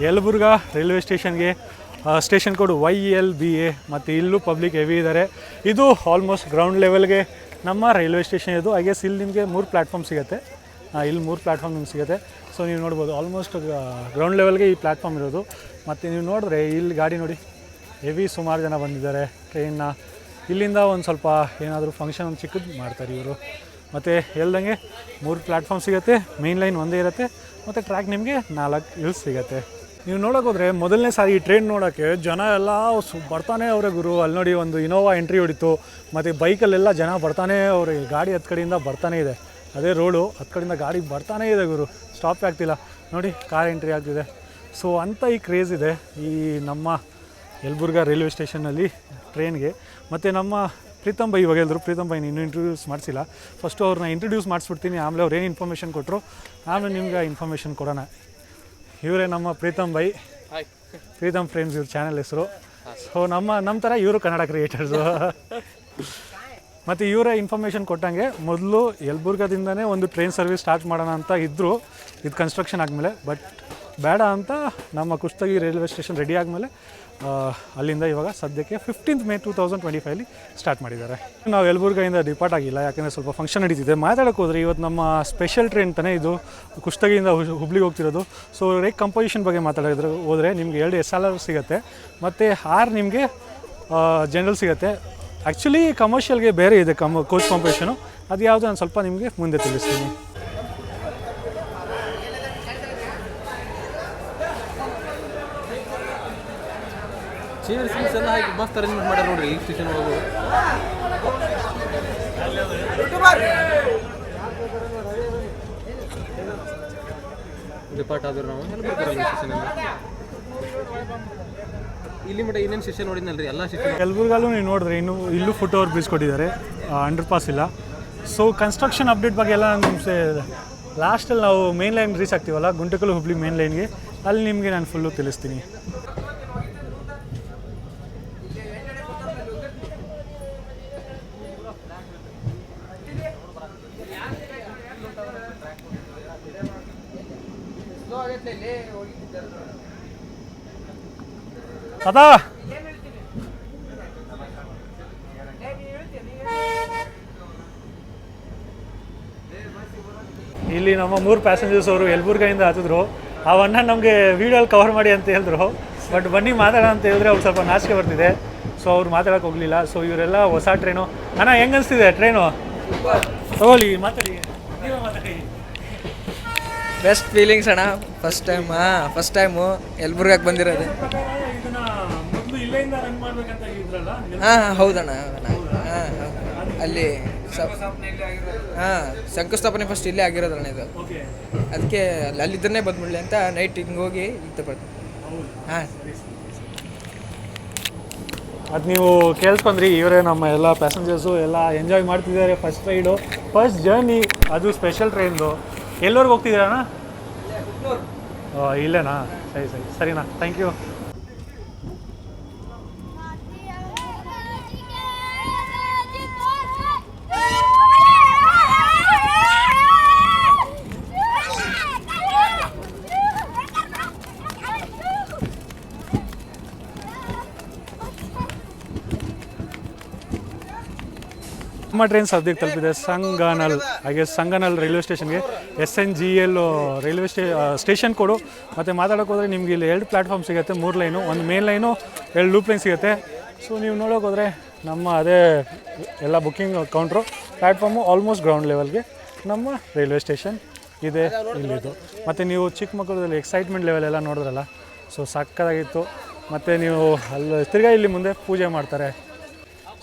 ಯಲಬುರ್ಗಾ ರೈಲ್ವೆ ಸ್ಟೇಷನ್ಗೆ. Station code YLBA. ಮತ್ತು ಇಲ್ಲೂ ಪಬ್ಲಿಕ್ ಹೆವಿ ಇದ್ದಾರೆ. ಇದು ಆಲ್ಮೋಸ್ಟ್ ಗ್ರೌಂಡ್ ಲೆವೆಲ್ಗೆ ನಮ್ಮ ರೈಲ್ವೆ ಸ್ಟೇಷನ್ ಇದು. ಐ ಗೆಸ್ ಇಲ್ಲಿ ನಿಮಗೆ 3 ಪ್ಲ್ಯಾಟ್ಫಾರ್ಮ್ ಸಿಗುತ್ತೆ. ಇಲ್ಲಿ 3 ಪ್ಲ್ಯಾಟ್ಫಾರ್ಮ್ ನಿಮ್ಗೆ ಸಿಗುತ್ತೆ. ಸೊ ನೀವು ನೋಡ್ಬೋದು ಆಲ್ಮೋಸ್ಟ್ ಗ್ರೌಂಡ್ ಲೆವೆಲ್ಗೆ ಈ ಪ್ಲ್ಯಾಟ್ಫಾರ್ಮ್ ಇರೋದು. ಮತ್ತು ನೀವು ನೋಡಿದ್ರೆ ಇಲ್ಲಿ ಗಾಡಿ ನೋಡಿ ಹೆವಿ ಸುಮಾರು ಜನ ಬಂದಿದ್ದಾರೆ ಟ್ರೈನ್ನ. ಇಲ್ಲಿಂದ ಒಂದು ಸ್ವಲ್ಪ ಏನಾದರೂ ಫಂಕ್ಷನ್ ಒಂದು ಚಿಕ್ಕದು ಮಾಡ್ತಾರೆ ಇವರು. ಮತ್ತು ಹೇಳ್ದಂಗೆ 3 ಪ್ಲ್ಯಾಟ್ಫಾರ್ಮ್ ಸಿಗುತ್ತೆ. ಮೇನ್ ಲೈನ್ ಒಂದೇ ಇರುತ್ತೆ. ಮತ್ತು ಟ್ರ್ಯಾಕ್ ನಿಮಗೆ 4 ಇಲ್ಸ್ ಸಿಗುತ್ತೆ. ನೀವು ನೋಡೋಕೋದ್ರೆ ಮೊದಲನೇ ಸಾರಿ ಈ ಟ್ರೈನ್ ನೋಡೋಕ್ಕೆ ಜನ ಎಲ್ಲ ಬರ್ತಾನೆ ಅವರೇ ಗುರು. ಅಲ್ಲಿ ನೋಡಿ ಒಂದು ಇನೋವಾ ಎಂಟ್ರಿ ಹೊಡಿತು. ಮತ್ತು ಬೈಕಲ್ಲೆಲ್ಲ ಜನ ಬರ್ತಾನೆ ಅವ್ರಿಗೆ ಗಾಡಿ ಹತ್ತು ಕಡೆಯಿಂದ ಬರ್ತಾನೆ ಇದೆ. ಅದೇ ರೋಡು, ಹತ್ತು ಕಡೆಯಿಂದ ಗಾಡಿ ಬರ್ತಾನೇ ಇದೆ ಗುರು, ಸ್ಟಾಪೇ ಆಗ್ತಿಲ್ಲ. ನೋಡಿ ಕಾರ್ ಎಂಟ್ರಿ ಆಗ್ತಿದೆ. ಸೊ ಅಂಥ ಈ ಕ್ರೇಜ್ ಇದೆ ಈ ನಮ್ಮ ಯಲಬುರ್ಗಾ ರೈಲ್ವೆ ಸ್ಟೇಷನ್ನಲ್ಲಿ ಟ್ರೈನ್ಗೆ. ಮತ್ತು ನಮ್ಮ ಪ್ರೀತಮ್ ಬೈ ಇವಾಗ ಹೇಳಿದ್ರು, ಪ್ರೀತಮ್ ಬೈನ ಇನ್ನೂ ಇಂಟ್ರೊಡ್ಯೂಸ್ ಮಾಡಿಸಿಲ್ಲ. ಫಸ್ಟು ಅವ್ರನ್ನ ಇಂಟ್ರೊಡ್ಯೂಸ್ ಮಾಡಿಸ್ಬಿಡ್ತೀನಿ, ಆಮೇಲೆ ಅವ್ರು ಏನು ಇನ್ಫಾರ್ಮೇಷನ್ ಕೊಟ್ಟರು ಆಮೇಲೆ ನಿಮ್ಗೆ ಇನ್ಫಾರ್ಮೇಷನ್ ಕೊಡೋಣ. ಇವರೇ ನಮ್ಮ ಪ್ರೀತಮ್ ಬೈ, ಪ್ರೀತಮ್ ಫ್ರೇಮ್ಸ್ ಇವ್ರ ಚಾನಲ್ ಹೆಸರು. ಸೊ ನಮ್ಮ ಥರ ಇವರು ಕನ್ನಡ ಕ್ರಿಯೇಟರ್ಸು. ಮತ್ತು ಇವರೇ ಇನ್ಫಾರ್ಮೇಷನ್ ಕೊಟ್ಟಂಗೆ ಮೊದಲು ಯಲಬುರ್ಗಾದಿಂದನೇ ಒಂದು ಟ್ರೈನ್ ಸರ್ವಿಸ್ ಸ್ಟಾರ್ಟ್ ಮಾಡೋಣ ಅಂತ ಇದ್ದರು, ಇದು ಕನ್ಸ್ಟ್ರಕ್ಷನ್ ಆದಮೇಲೆ. ಬಟ್ ಬೇಡ ಅಂತ ನಮ್ಮ ಕುಷ್ಟಗಿ ರೈಲ್ವೆ ಸ್ಟೇಷನ್ ರೆಡಿ ಆದಮೇಲೆ ಅಲ್ಲಿಂದ ಇವಾಗ ಸದ್ಯಕ್ಕೆ 15th May 2025 ಸ್ಟಾರ್ಟ್ ಮಾಡಿದ್ದಾರೆ. ನಾವು ಯಲಬುರ್ಗಾಯಿಂದ ಡಿಪಾರ್ಟ್ ಆಗಿಲ್ಲ, ಯಾಕೆಂದರೆ ಸ್ವಲ್ಪ ಫಂಕ್ಷನ್ ನಡೀತಿದೆ. ಮಾತಾಡೋಕೆ ಹೋದರೆ ಇವತ್ತು ನಮ್ಮ ಸ್ಪೆಷಲ್ ಟ್ರೈನ್ ತಾನೇ ಇದು, ಕುಷ್ಟಗಿಯಿಂದ ಹುಬ್ಳಿಗೆ ಹೋಗ್ತಿರೋದು. ಸೊ ರೇಕ್ ಕಂಪೋಸಿಷನ್ ಬಗ್ಗೆ ಮಾತಾಡಿದ್ರೆ ಹೋದರೆ ನಿಮಗೆ 2 SLR ಸಿಗುತ್ತೆ ಮತ್ತು 6 ನಿಮಗೆ ಜನರಲ್ ಸಿಗುತ್ತೆ. ಆ್ಯಕ್ಚುಲಿ ಕಮರ್ಷಿಯಲ್ಗೆ ಬೇರೆ ಇದೆ ಕೋಚ್ ಕಾಂಪಿಟೇಷನು, ಅದು ಯಾವುದು ನಾನು ಸ್ವಲ್ಪ ನಿಮಗೆ ಮುಂದೆ ತಿಳಿಸ್ತೀನಿ. ಚೇರ್ ಸೀಟ್ಸ್ ಎಲ್ಲ ಹಾಕಿ ಮಸ್ತ್ ಅರೇಂಜ್ಮೆಂಟ್ ಮಾಡ್ಯಾರ ನೋಡ್ರಿ ಈ ಸ್ಟೇಷನ್ ಒಳಗೆ. ಡಿಪಾರ್ಟ್ ಆದ್ರೆ ನಾವು ರೈಲ್ವೆ ಸ್ಟೇಷನ್ ಇಲ್ಲಿ ಮಟ್ಟ ಏನೇನು ಸ್ಟೇಷನ್ ನೋಡಿದ್ನಲ್ರಿ ಎಲ್ಲ ಸ್ಟೇಷನ್. ಯಲಬುರ್ಗಾಲೂ ನೀವು ನೋಡಿದ್ರೆ ಇಲ್ಲೂ ಫುಟ್ ಓವರ್ ಬ್ರಿಡ್ಜ್ ಕೊಟ್ಟಿದ್ದಾರೆ, ಅಂಡರ್ ಪಾಸ್ ಇಲ್ಲ. ಸೊ ಕನ್ಸ್ಟ್ರಕ್ಷನ್ ಅಪ್ಡೇಟ್ ಬಗ್ಗೆ ಎಲ್ಲ ನಿಮಗೆ ಲಾಸ್ಟಲ್ಲಿ ನಾವು ಮೇನ್ ಲೈನ್ ರೀಚ್ ಆಗ್ತೀವಲ್ಲ, ಗುಂಟಕಲ್ ಹುಬ್ಳಿ ಮೇನ್ ಲೈನ್ಗೆ, ಅಲ್ಲಿ ನಿಮಗೆ ನಾನು ಫುಲ್ಲು ತಿಳಿಸ್ತೀನಿ. ಅದ ಇಲ್ಲಿ ನಮ್ಮ 3 ಪ್ಯಾಸೆಂಜರ್ಸ್ ಅವರು ಯಲಬುರ್ಗಾಯಿಂದ ಹತ್ತಿದ್ರು. ಅವನ್ನ ನಮಗೆ ವೀಡಿಯೋಲ್ಲಿ ಕವರ್ ಮಾಡಿ ಅಂತ ಹೇಳಿದ್ರು. ಬಟ್ ಬನ್ನಿ ಮಾತಾಡೋಣ ಅಂತ ಹೇಳಿದ್ರೆ ಅವ್ರು ಸ್ವಲ್ಪ ನಾಚಿಕೆ ಬರ್ತಿದೆ, ಸೊ ಅವ್ರು ಮಾತಾಡೋಕೆ ಹೋಗಲಿಲ್ಲ. ಸೊ ಇವರೆಲ್ಲ ಹೊಸ ಟ್ರೈನು. ಅಣ್ಣ ಹೆಂಗೆ ಅನಿಸ್ತಿದೆ ಟ್ರೈನು? ತಗೊಳ್ಳಿ ಮಾತಾಡಿ, ನೀವೇ ಮಾತಾಡಿ. ಬೆಸ್ಟ್ ಫೀಲಿಂಗ್ಸ್ ಅಣ್ಣ. ಫಸ್ಟ್ ಟೈಮು ಯಲಬುರ್ಗಾಕ್ಕೆ ಬಂದಿರೋದು. ಹಾಂ ಹೌದಣ್ಣ. ಅಲ್ಲಿ ಶಂಕುಸ್ಥಾಪನೆ ಫಸ್ಟ್ ಇಲ್ಲೇ ಆಗಿರೋದಣ್ಣ ಇದು. ಅದಕ್ಕೆ ಅಲ್ಲಿದ್ದನ್ನೇ ಬಂದ್ಬಿಡ್ಲಿ ಅಂತ ನೈಟ್ ಹಿಂಗೆ ಹೋಗಿ ಇತ್ತು ಬರ್ತೀನಿ. ಹಾಂ ಅದು ನೀವು ಕೇಳಿಸ್ಕೊಂಡ್ರಿ, ಇವರೇ ನಮ್ಮ ಎಲ್ಲ ಪ್ಯಾಸೆಂಜರ್ಸು ಎಲ್ಲ ಎಂಜಾಯ್ ಮಾಡ್ತಿದ್ದಾರೆ. ಫಸ್ಟ್ ರೈಡು, ಫಸ್ಟ್ ಜರ್ನಿ, ಅದು ಸ್ಪೆಷಲ್ ಟ್ರೈನ್ದು. ಎಲ್ಲವರೆಗೆ ಹೋಗ್ತಿದ್ದೀರಣ್ಣ? ಇಲ್ಲೇನಾ? ಸರಿನಾ, ಥ್ಯಾಂಕ್ ಯು. ನಮ್ಮ ಟ್ರೈನ್ ಸದ್ಯಕ್ಕೆ ತಲುಪಿದೆ ಸಂಗನಲ್. ಹಾಗೆ ಸಂಗನಲ್ ರೈಲ್ವೆ ಸ್ಟೇಷನ್ಗೆ SNGL ರೈಲ್ವೆ ಸ್ಟೇಷನ್ ಕೊಡು. ಮತ್ತು ಮಾತಾಡೋಕೆ ಹೋದರೆ ನಿಮಗೆ ಇಲ್ಲಿ 2 ಪ್ಲ್ಯಾಟ್ಫಾರ್ಮ್ ಸಿಗುತ್ತೆ, 3 ಲೈನು, ಒಂದು ಮೇನ್ ಲೈನು, 2 ಲೂಪ್ ಲೈನ್ ಸಿಗುತ್ತೆ. ಸೊ ನೀವು ನೋಡೋಕೆ ಹೋದರೆ ನಮ್ಮ ಅದೇ ಎಲ್ಲ booking counter, platform almost ground ಲೆವೆಲ್ಗೆ ನಮ್ಮ ರೈಲ್ವೆ ಸ್ಟೇಷನ್ ಇದೆ ಇಲ್ಲಿದ್ದು. ಮತ್ತು ನೀವು ಚಿಕ್ಕಮಗಳೂರಲ್ಲಿ ಎಕ್ಸೈಟ್ಮೆಂಟ್ ಲೆವೆಲ್ ಎಲ್ಲ ನೋಡಿದ್ರಲ್ಲ, ಸೊ ಸಕ್ಕತ್ತಾಗಿತ್ತು. ಮತ್ತು ನೀವು ಅಲ್ಲಿ ತಿರ್ಗಾ ಇಲ್ಲಿ ಮುಂದೆ ಪೂಜೆ ಮಾಡ್ತಾರೆ.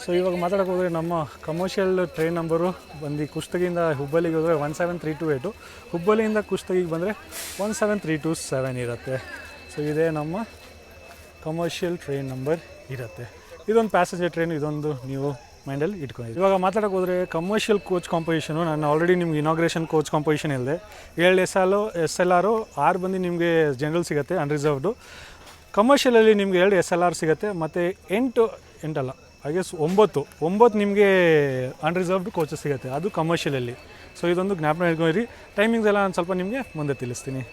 ಸೊ ಇವಾಗ ಮಾತಾಡೋಕೆ ಹೋದರೆ ನಮ್ಮ ಕಮರ್ಷಿಯಲ್ ಟ್ರೈನ್ ನಂಬರು ಬಂದು ಕುಷ್ಟಗಿಯಿಂದ ಹುಬ್ಬಳ್ಳಿಗೆ ಹೋದರೆ 17328, ಹುಬ್ಬಳ್ಳಿಯಿಂದ ಕುಷ್ಟಗಿಗೆ ಬಂದರೆ 17327 ಇರುತ್ತೆ. ಸೊ ಇದೇ ನಮ್ಮ ಕಮರ್ಷಿಯಲ್ ಟ್ರೈನ್ ನಂಬರ್ ಇರುತ್ತೆ. ಇದೊಂದು ಪ್ಯಾಸೆಂಜರ್ ಟ್ರೈನ್, ಇದೊಂದು ನೀವು ಮೈಂಡಲ್ಲಿ ಇಟ್ಕೊಂಡಿದ್ದೀವಿ. ಇವಾಗ ಮಾತಾಡೋಕೆ ಹೋದರೆ ಕಮರ್ಷಿಯಲ್ ಕೋಚ್ ಕಾಂಪೋಸಿಷನು ನಾನು ಆಲ್ರೆಡಿ ನಿಮ್ಗೆ ಇನಾಗ್ರೇಷನ್ ಕೋಚ್ ಕಾಂಪೋಸಿಷನ್ ಹೇಳಿದೆ. 7 SLR, 6 ಬಂದು ನಿಮಗೆ ಜನರಲ್ ಸಿಗುತ್ತೆ ಅನ್ರಿಸರ್ವ್ಡು. ಕಮರ್ಷಿಯಲಲ್ಲಿ ನಿಮಗೆ 2 SLR ಸಿಗುತ್ತೆ ಮತ್ತು 8 ಹಾಗೆ 9 ನಿಮಗೆ ಅನ್ರಿಸರ್ವ್ಡ್ ಕೋಚಸ್ ಸಿಗುತ್ತೆ, ಅದು ಕಮರ್ಷಿಯಲಲ್ಲಿ. ಸೊ ಇದೊಂದು ಜ್ಞಾಪನ ಇಟ್ಕೊಂಡಿರಿ. ಟೈಮಿಂಗ್ಸ್ ಎಲ್ಲ ನಾನು ಸ್ವಲ್ಪ ನಿಮಗೆ ಮುಂದೆ ತಿಳಿಸ್ತೀನಿ.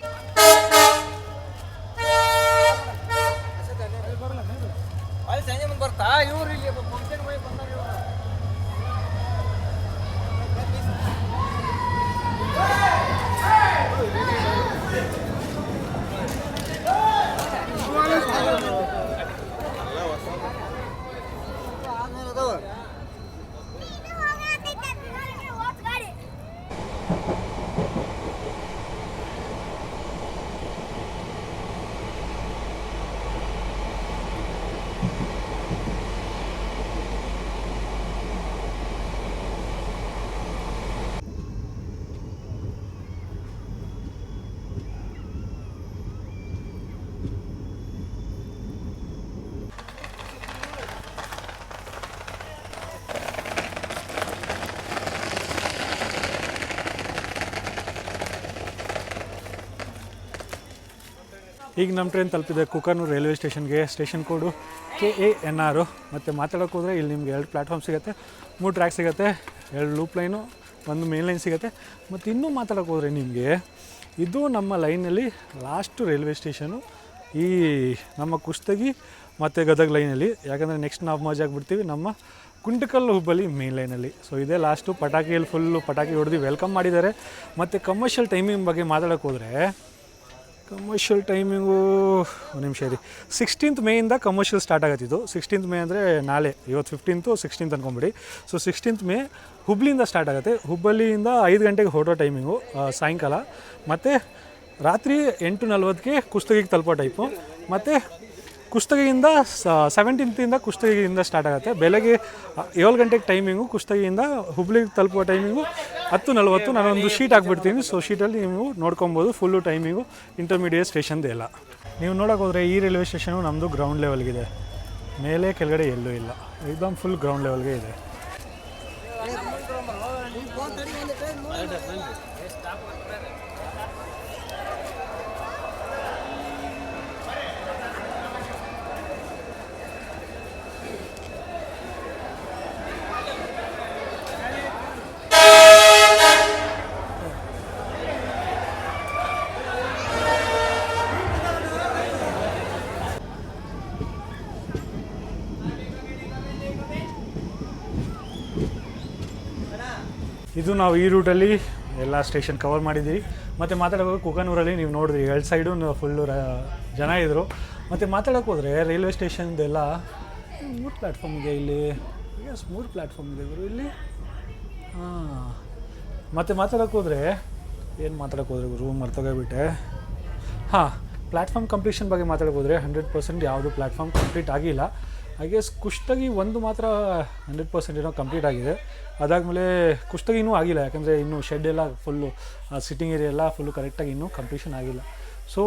ಈಗ ನಮ್ಮ ಟ್ರೈನ್ ತಲುಪಿದೆ ಕುಕನೂರು ರೈಲ್ವೆ ಸ್ಟೇಷನ್ಗೆ. ಸ್ಟೇಷನ್ ಕೋಡು KANR. ಮತ್ತು ಮಾತಾಡೋಕೆ ಹೋದರೆ ಇಲ್ಲಿ ನಿಮ್ಗೆ 2 ಪ್ಲ್ಯಾಟ್ಫಾರ್ಮ್ ಸಿಗುತ್ತೆ, 3 ಟ್ರ್ಯಾಕ್ ಸಿಗುತ್ತೆ, 2 ಲೂಪ್ ಲೈನು, 1 ಮೇನ್ ಲೈನ್ ಸಿಗುತ್ತೆ. ಮತ್ತು ಇನ್ನೂ ಮಾತಾಡೋಕೆ ಹೋದರೆ ನಿಮಗೆ ಇದು ನಮ್ಮ ಲೈನಲ್ಲಿ ಲಾಸ್ಟು ರೈಲ್ವೆ ಸ್ಟೇಷನು ಈ ನಮ್ಮ ಕುಷ್ಟಗಿ ಮತ್ತು ಗದಗ ಲೈನಲ್ಲಿ. ಯಾಕಂದರೆ ನೆಕ್ಸ್ಟ್ ನಾವು ಮಜಾ ಆಗಿಬಿಡ್ತೀವಿ ನಮ್ಮ ಕುಂಟಕಲ್ ಹುಬ್ಬಳ್ಳಿ ಮೇನ್ ಲೈನಲ್ಲಿ. ಸೊ ಇದೇ ಲಾಸ್ಟು. ಪಟಾಕಿಯಲ್ಲಿ ಫುಲ್ಲು ಪಟಾಕಿ ಹೊಡೆದು ವೆಲ್ಕಮ್ ಮಾಡಿದ್ದಾರೆ. ಮತ್ತು ಕಮರ್ಷಿಯಲ್ ಟೈಮಿಂಗ್ ಬಗ್ಗೆ ಮಾತಾಡೋಕೆ ಹೋದರೆ ಕಮರ್ಷಿಯಲ್ ಟೈಮಿಂಗು ಒಂದು ನಿಮಿಷ ಇರಿ. 16th ಮೇಯಿಂದ ಕಮರ್ಷಿಯಲ್ ಸ್ಟಾರ್ಟ್ ಆಗತ್ತಿದ್ದು. 16th ಮೇ ಅಂದರೆ ನಾಳೆ, ಇವತ್ತು 15th 16th ಅಂದ್ಕೊಂಬಿಡಿ. ಸೊ 16th ಮೇ ಹುಬ್ಳಿಯಿಂದ ಸ್ಟಾರ್ಟ್ ಆಗುತ್ತೆ. ಹುಬ್ಬಳ್ಳಿಯಿಂದ 5 ಗಂಟೆಗೆ ಹೊರಟೋ ಟೈಮಿಂಗು ಸಾಯಂಕಾಲ. ಮತ್ತು ರಾತ್ರಿ 8:40ಗೆ ಕುಷ್ಟಗಿಗೆ ತಲುಪೋ ಟೈಪು. ಮತ್ತು ಕುಷ್ಟಗಿಯಿಂದ 17th ಕುಷ್ಟಗಿಯಿಂದ ಸ್ಟಾರ್ಟ್ ಆಗುತ್ತೆ. ಬೆಳಗ್ಗೆ 7 ಗಂಟೆಗೆ ಟೈಮಿಂಗು. ಕುಷ್ಟಗಿಯಿಂದ ಹುಬ್ಳಿಗೆ ತಲುಪೋ ಟೈಮಿಂಗು 10:40. ನಾನೊಂದು ಶೀಟ್ ಹಾಕ್ಬಿಡ್ತೀನಿ. ಸೊ ಶೀಟಲ್ಲಿ ನೀವು ನೋಡ್ಕೊಬೋದು ಫುಲ್ಲು ಟೈಮಿಂಗು, ಇಂಟರ್ಮೀಡಿಯೇಟ್ ಸ್ಟೇಷನ್ದು ಎಲ್ಲ. ನೀವು ನೋಡೋಕೆ ಹೋದರೆ ಈ ರೈಲ್ವೆ ಸ್ಟೇಷನು ನಮ್ಮದು ಗ್ರೌಂಡ್ ಲೆವೆಲ್ಗಿದೆ, ಮೇಲೆ ಕೆಳಗಡೆ ಎಲ್ಲೂ ಇಲ್ಲ, ಏಕದಮ್ ಫುಲ್ ಗ್ರೌಂಡ್ ಲೆವೆಲ್ಗೆ ಇದೆ. ಇದು ನಾವು ಈ ರೂಟಲ್ಲಿ ಎಲ್ಲ ಸ್ಟೇಷನ್ ಕವರ್ ಮಾಡಿದ್ದೀವಿ. ಮತ್ತು ಮಾತಾಡೋಕೆ ಕುಕನೂರಲ್ಲಿ ನೀವು ನೋಡಿದ್ರಿ 2 ಸೈಡು ಫುಲ್ಲು ಜನ ಇದ್ದರು. ಮತ್ತು ಮಾತಾಡೋಕೆ ಹೋದರೆ ರೈಲ್ವೆ ಸ್ಟೇಷನ್ದೆಲ್ಲ 3 ಪ್ಲ್ಯಾಟ್ಫಾರ್ಮ್ ಇದೆ ಇಲ್ಲಿ. ಎಸ್ 3 ಪ್ಲ್ಯಾಟ್ಫಾರ್ಮ್ ಇದೆ ಇವರು ಇಲ್ಲಿ. ಮತ್ತು ಮಾತಾಡೋಕೆ ಹೋದರೆ ಏನು ಮಾತಾಡೋಕೆ ಹೋದ್ರೆ ರೂಮ್ ಮರ್ತೋಗ್ಬಿಟ್ಟೆ. ಪ್ಲ್ಯಾಟ್ಫಾರ್ಮ್ ಕಂಪ್ಲೀಷನ್ ಬಗ್ಗೆ ಮಾತಾಡೋಕೆ ಹೋದರೆ 100% ಯಾವುದು ಪ್ಲ್ಯಾಟ್ಫಾರ್ಮ್ ಕಂಪ್ಲೀಟ್ ಆಗಿಲ್ಲ. ಹಾಗೆ ಕುಷ್ಟಗಿ ಒಂದು ಮಾತ್ರ 100% ಏನೋ ಕಂಪ್ಲೀಟ್ ಆಗಿದೆ. ಅದಾದಮೇಲೆ ಕುಷ್ಟಗಿನೂ ಆಗಿಲ್ಲ, ಯಾಕಂದರೆ ಇನ್ನೂ ಶೆಡ್ ಎಲ್ಲ ಫುಲ್ಲು ಸಿಟ್ಟಿಂಗ್ ಏರಿಯಾ ಎಲ್ಲ ಫುಲ್ಲು ಕರೆಕ್ಟಾಗಿ ಇನ್ನೂ ಕಂಪ್ಲೀಷನ್ ಆಗಿಲ್ಲ. ಸೊ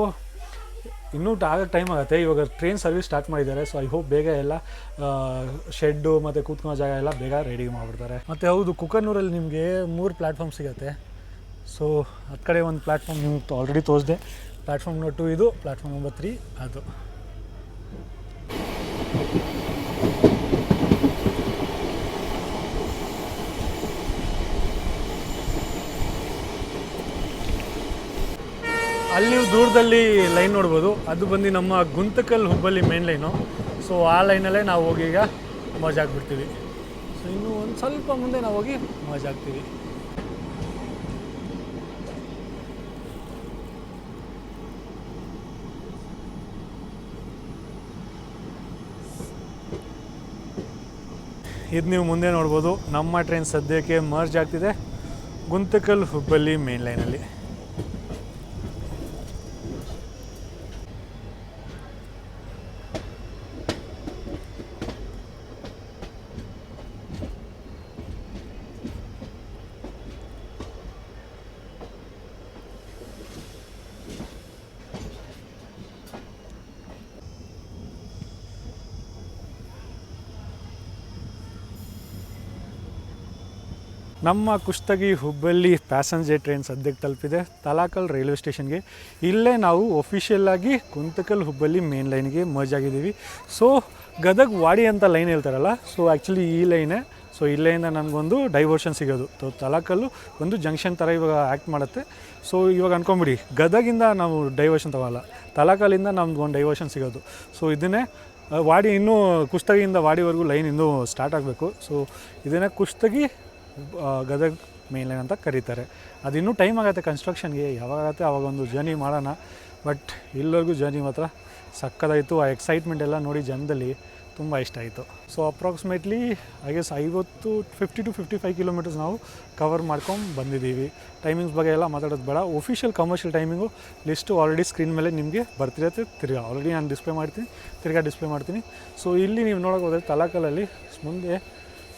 ಇನ್ನೂ ಆಗೋಕ್ಕೆ ಟೈಮ್ ಆಗುತ್ತೆ. ಇವಾಗ ಟ್ರೈನ್ ಸರ್ವಿಸ್ ಸ್ಟಾರ್ಟ್ ಮಾಡಿದ್ದಾರೆ. ಸೊ ಐ ಹೋಪ್ ಬೇಗ ಎಲ್ಲ ಶೆಡ್ಡು ಮತ್ತು ಕೂತ್ಕೊಳ್ಳೋ ಜಾಗ ಎಲ್ಲ ಬೇಗ ರೆಡಿ ಮಾಡಿಬಿಡ್ತಾರೆ. ಮತ್ತು ಹೌದು, ಕುಕನೂರಲ್ಲಿ ನಿಮಗೆ 3 ಪ್ಲ್ಯಾಟ್ಫಾರ್ಮ್ ಸಿಗುತ್ತೆ. ಸೊ ಹತ್ತು ಕಡೆ ಒಂದು ಪ್ಲ್ಯಾಟ್ಫಾರ್ಮ್ ನಿಮ್ಗೆ ಆಲ್ರೆಡಿ ತೋರಿಸಿದೆ. ಪ್ಲ್ಯಾಟ್ಫಾರ್ಮ್ ನಂಬರ್ 2 ಇದು, ಪ್ಲ್ಯಾಟ್ಫಾರ್ಮ್ ನಂಬರ್ 3 ಅದು. ಅಲ್ಲಿ ನೀವು ದೂರದಲ್ಲಿ ಲೈನ್ ನೋಡ್ಬೋದು, ಅದು ಬಂದು ನಮ್ಮ Guntakal Hubballi main line. So ಆ ಲೈನಲ್ಲೇ ನಾವು ಹೋಗಿ ಈಗ ಮಜಾ ಆಗಿಬಿಡ್ತೀವಿ. ಸೊ ಇನ್ನೂ ಒಂದು ಸ್ವಲ್ಪ ಮುಂದೆ ನಾವು ಹೋಗಿ ಮಜಾ ಆಗ್ತೀವಿ. ಇದು ನೀವು ಮುಂದೆ ನೋಡ್ಬೋದು, ನಮ್ಮ ಟ್ರೈನ್ ಸದ್ಯಕ್ಕೆ ಮರ್ಜ್ ಆಗ್ತಿದೆ ಗುಂತಕಲ್ ಹುಬ್ಬಳ್ಳಿ ಮೇನ್ ಲೈನಲ್ಲಿ. ನಮ್ಮ ಕುಷ್ಟಗಿ ಹುಬ್ಬಳ್ಳಿ ಪ್ಯಾಸೆಂಜರ್ ಟ್ರೈನ್ ಸದ್ಯಕ್ಕೆ ತಲುಪಿದೆ ತಲಾಕಲ್ ರೈಲ್ವೆ ಸ್ಟೇಷನ್ಗೆ. ಇಲ್ಲೇ ನಾವು ಒಫಿಷಿಯಲ್ಲಾಗಿ ಗುಂತಕಲ್ ಹುಬ್ಬಳ್ಳಿ ಮೇನ್ ಲೈನ್ಗೆ ಮರ್ಜ್ ಆಗಿದ್ದೀವಿ. ಸೊ ಗದಗ ವಾಡಿ ಅಂತ ಲೈನ್ ಹೇಳ್ತಾರಲ್ಲ, ಸೊ ಆ್ಯಕ್ಚುಲಿ ಈ ಲೈನೇ. ಸೊ ಇಲ್ಲೆಯಿಂದ ನನಗೊಂದು ಡೈವರ್ಷನ್ ಸಿಗೋದು. ತಲಾಕಲ್ಲು ಒಂದು ಜಂಕ್ಷನ್ ಥರ ಇವಾಗ ಆ್ಯಕ್ಟ್ ಮಾಡುತ್ತೆ. ಸೊ ಇವಾಗ ಅಂದ್ಕೊಂಬಿಡಿ, ಗದಗಿಂದ ನಾವು ಡೈವರ್ಷನ್ ತಗೋಲ್ಲ, ತಲಾಕಲ್ಲಿಂದ ನಮ್ಗೊಂದು ಡೈವರ್ಷನ್ ಸಿಗೋದು. ಸೊ ಇದನ್ನೇ ವಾಡಿ, ಇನ್ನೂ ಕುಷ್ಟಗಿಯಿಂದ ವಾಡಿವರೆಗೂ ಲೈನ್ ಇನ್ನೂ ಸ್ಟಾರ್ಟ್ ಆಗಬೇಕು. ಸೊ ಇದನ್ನೇ ಕುಷ್ಟಗಿ ಗದಗ ಮೇನ್ ಲೈನ್ ಅಂತ ಕರೀತಾರೆ. ಅದು ಇನ್ನೂ ಟೈಮ್ ಆಗುತ್ತೆ ಕನ್ಸ್ಟ್ರಕ್ಷನ್ಗೆ, ಯಾವಾಗತ್ತೆ ಆವಾಗ ಒಂದು ಜರ್ನಿ ಮಾಡೋಣ. ಬಟ್ ಇಲ್ಲಿವರೆಗೂ ಜರ್ನಿ ಮಾತ್ರ ಸಕ್ಕದಾಯಿತು. ಆ ಎಕ್ಸೈಟ್ಮೆಂಟ್ ಎಲ್ಲ ನೋಡಿ ಜನದಲ್ಲಿ ತುಂಬ ಇಷ್ಟ ಆಯಿತು. So approximately I guess 50 to 55 kilometres ನಾವು ಕವರ್ ಮಾಡ್ಕೊಂಡು ಬಂದಿದ್ದೀವಿ. ಟೈಮಿಂಗ್ಸ್ ಬಗ್ಗೆ ಎಲ್ಲ ಮಾತಾಡೋದು ಬೇಡ. Official commercial timing list already screen ಮೇಲೆ ನಿಮಗೆ ಬರ್ತಿರುತ್ತೆ. ಆಲ್ರೆಡಿ ನಾನು ಡಿಸ್ಪ್ಲೇ ಮಾಡ್ತೀನಿ. ಸೊ ಇಲ್ಲಿ ನೀವು ನೋಡೋಕೆ ಹೋದರೆ ತಲಾಕಲಲ್ಲಿ ಮುಂದೆ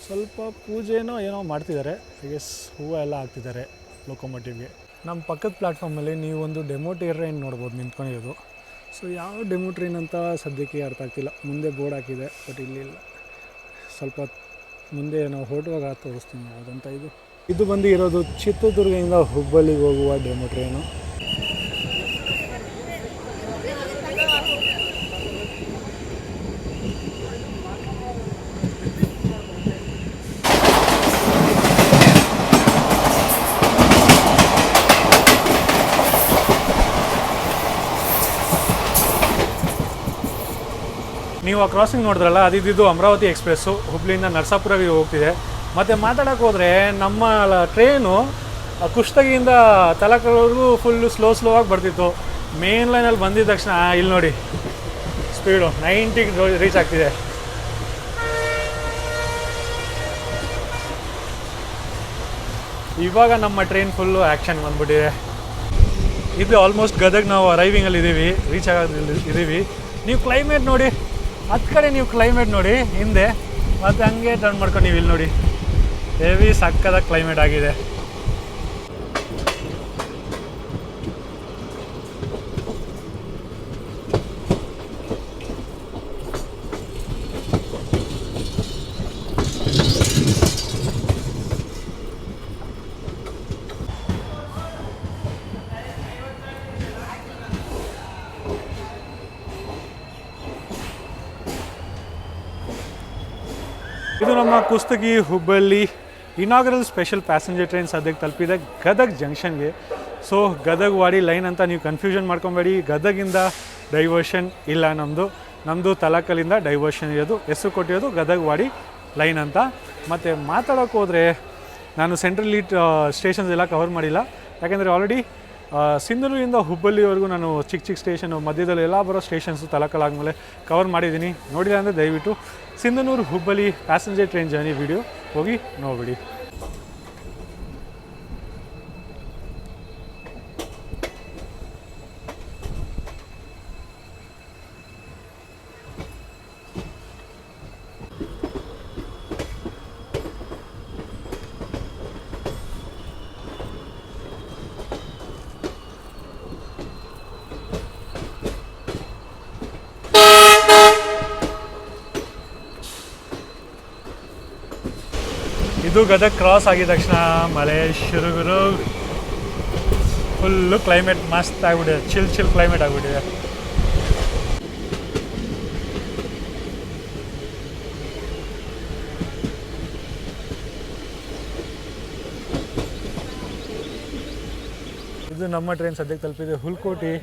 ಸ್ವಲ್ಪ ಪೂಜೆನೋ ಏನೋ ಮಾಡ್ತಿದ್ದಾರೆ. ಐ ಗೆಸ್ ಹೂವು ಎಲ್ಲ ಹಾಕ್ತಿದ್ದಾರೆ ಲೋಕೋಮೋಟಿವ್ಗೆ. ನಮ್ಮ ಪಕ್ಕದ ಪ್ಲ್ಯಾಟ್ಫಾರ್ಮಲ್ಲಿ ನೀವು ಒಂದು ಡೆಮೋ ಟ್ರೈನ್ ನೋಡ್ಬೋದು ನಿಂತ್ಕೊಂಡಿರೋದು. ಸೊ ಯಾವ ಡೆಮೋ ಟ್ರೈನ್ ಅಂತ ಸದ್ಯಕ್ಕೆ ಅರ್ಥ ಆಗ್ತಿಲ್ಲ. ಮುಂದೆ ಬೋರ್ಡ್ ಹಾಕಿದೆ, ಬಟ್ ಇಲ್ಲಿಲ್ಲ. ಸ್ವಲ್ಪ ಮುಂದೆ ನಾವು ಹೊರಡುವಾಗ ತೋರಿಸ್ತೀನಿ ಯಾವುದಂತ. ಇದು ಬಂದು ಇರೋದು ಚಿತ್ರದುರ್ಗದಿಂದ ಹುಬ್ಬಳ್ಳಿಗೆ ಹೋಗುವ ಡೆಮೋ ಟ್ರೈನು. ನೀವು ಆ ಕ್ರಾಸಿಂಗ್ ನೋಡಿದ್ರಲ್ಲ ಅದಿದ್ದು ಅಮರಾವತಿ ಎಕ್ಸ್ಪ್ರೆಸ್ಸು ಹುಬ್ಳಿಯಿಂದ ನರಸಾಪುರಗೆ ಹೋಗ್ತಿದೆ. ಮತ್ತು ಮಾತಾಡೋಕೆ ಹೋದರೆ ನಮ್ಮ ಟ್ರೈನು ಕುಷ್ಟಗಿಯಿಂದ ತಲಕಲ್ವರೆಗೂ ಫುಲ್ಲು ಸ್ಲೋ ಆಗಿ ಬರ್ತಿತ್ತು. ಮೇನ್ ಲೈನಲ್ಲಿ ಬಂದಿದ್ದ ತಕ್ಷಣ ಇಲ್ಲಿ ನೋಡಿ ಸ್ಪೀಡು 90ಗೆ ರೀಚ್ ಆಗ್ತಿದೆ. ಇವಾಗ ನಮ್ಮ ಟ್ರೈನ್ ಫುಲ್ಲು ಆ್ಯಕ್ಷನ್ ಬಂದ್ಬಿಟ್ಟಿದೆ. ಇದು ಆಲ್ಮೋಸ್ಟ್ ಗದಗ್ ನಾವು ಅರೈವಿಂಗಲ್ಲಿ ಇದ್ದೀವಿ, ರೀಚ್ ಇದ್ದೀವಿ. ನೀವು ಕ್ಲೈಮೇಟ್ ನೋಡಿ, ಹತ್ತು ಕಡೆ ನೀವು ಕ್ಲೈಮೇಟ್ ನೋಡಿ ಹಿಂದೆ, ಮತ್ತು ಹಂಗೆ ಟರ್ನ್ ಮಾಡ್ಕೊಂಡು ನೀವು ಇಲ್ಲಿ ನೋಡಿ ಹೆವಿ ಸಕ್ಕದ ಕ್ಲೈಮೇಟ್ ಆಗಿದೆ. ಇದು ನಮ್ಮ Kushtagi Hubballi inaugural special passenger train ಸದ್ಯಕ್ಕೆ ತಲುಪಿದೆ ಗದಗ್ ಜಂಕ್ಷನ್ಗೆ. ಸೊ ಗದಗ್ ವಾಡಿ ಲೈನ್ ಅಂತ ನೀವು ಕನ್ಫ್ಯೂಷನ್ ಮಾಡ್ಕೊಬೇಡಿ. ಗದಗಿಂದ ಡೈವರ್ಷನ್ ಇಲ್ಲ, ನಮ್ಮದು ತಲಕಲಿಂದ ಡೈವರ್ಷನ್ ಇರೋದು. ಹೆಸರು ಕೊಟ್ಟಿರೋದು ಗದಗ್ ವಾಡಿ ಲೈನ್ ಅಂತ. ಮತ್ತು ಮಾತಾಡೋಕೆ ಹೋದರೆ ನಾನು ಸೆಂಟ್ರಲ್ ಸ್ಟೇಷನ್ಸ್ ಎಲ್ಲ ಕವರ್ ಮಾಡಿಲ್ಲ, ಯಾಕೆಂದರೆ ಆಲ್ರೆಡಿ ಸಿಂಧನೂರಿಂದ ಹುಬ್ಬಳ್ಳಿವರೆಗೂ ನಾನು ಚಿಕ್ಕ ಸ್ಟೇಷನು ಮಧ್ಯದಲ್ಲಿ ಎಲ್ಲ ಬರೋ ಸ್ಟೇಷನ್ಸು ತಲಕಲ್ ಆದಮೇಲೆ ಕವರ್ ಮಾಡಿದ್ದೀನಿ. ನೋಡಿಲ್ಲ ಅಂದರೆ ದಯವಿಟ್ಟು Sindhanur Hubballi passenger train journey video ಹೋಗಿ ನೋಡಿಬಿಡಿ. ಇದು ಗದಗ್ ಕ್ರಾಸ್ ಆಗಿದ ತಕ್ಷಣ ಮಳೆ ಶುರುಗುರು ಫುಲ್ಲು ಕ್ಲೈಮೇಟ್ ಮಸ್ತ್ ಆಗಿಬಿಟ್ಟಿದೆ, ಚಿಲ್ ಕ್ಲೈಮೇಟ್ ಆಗಿಬಿಟ್ಟಿದೆ. ಇದು ನಮ್ಮ ಟ್ರೈನ್ ಸದ್ಯಕ್ಕೆ ತಲುಪಿದೆ ಹುಲ್ಕೋಟಿ.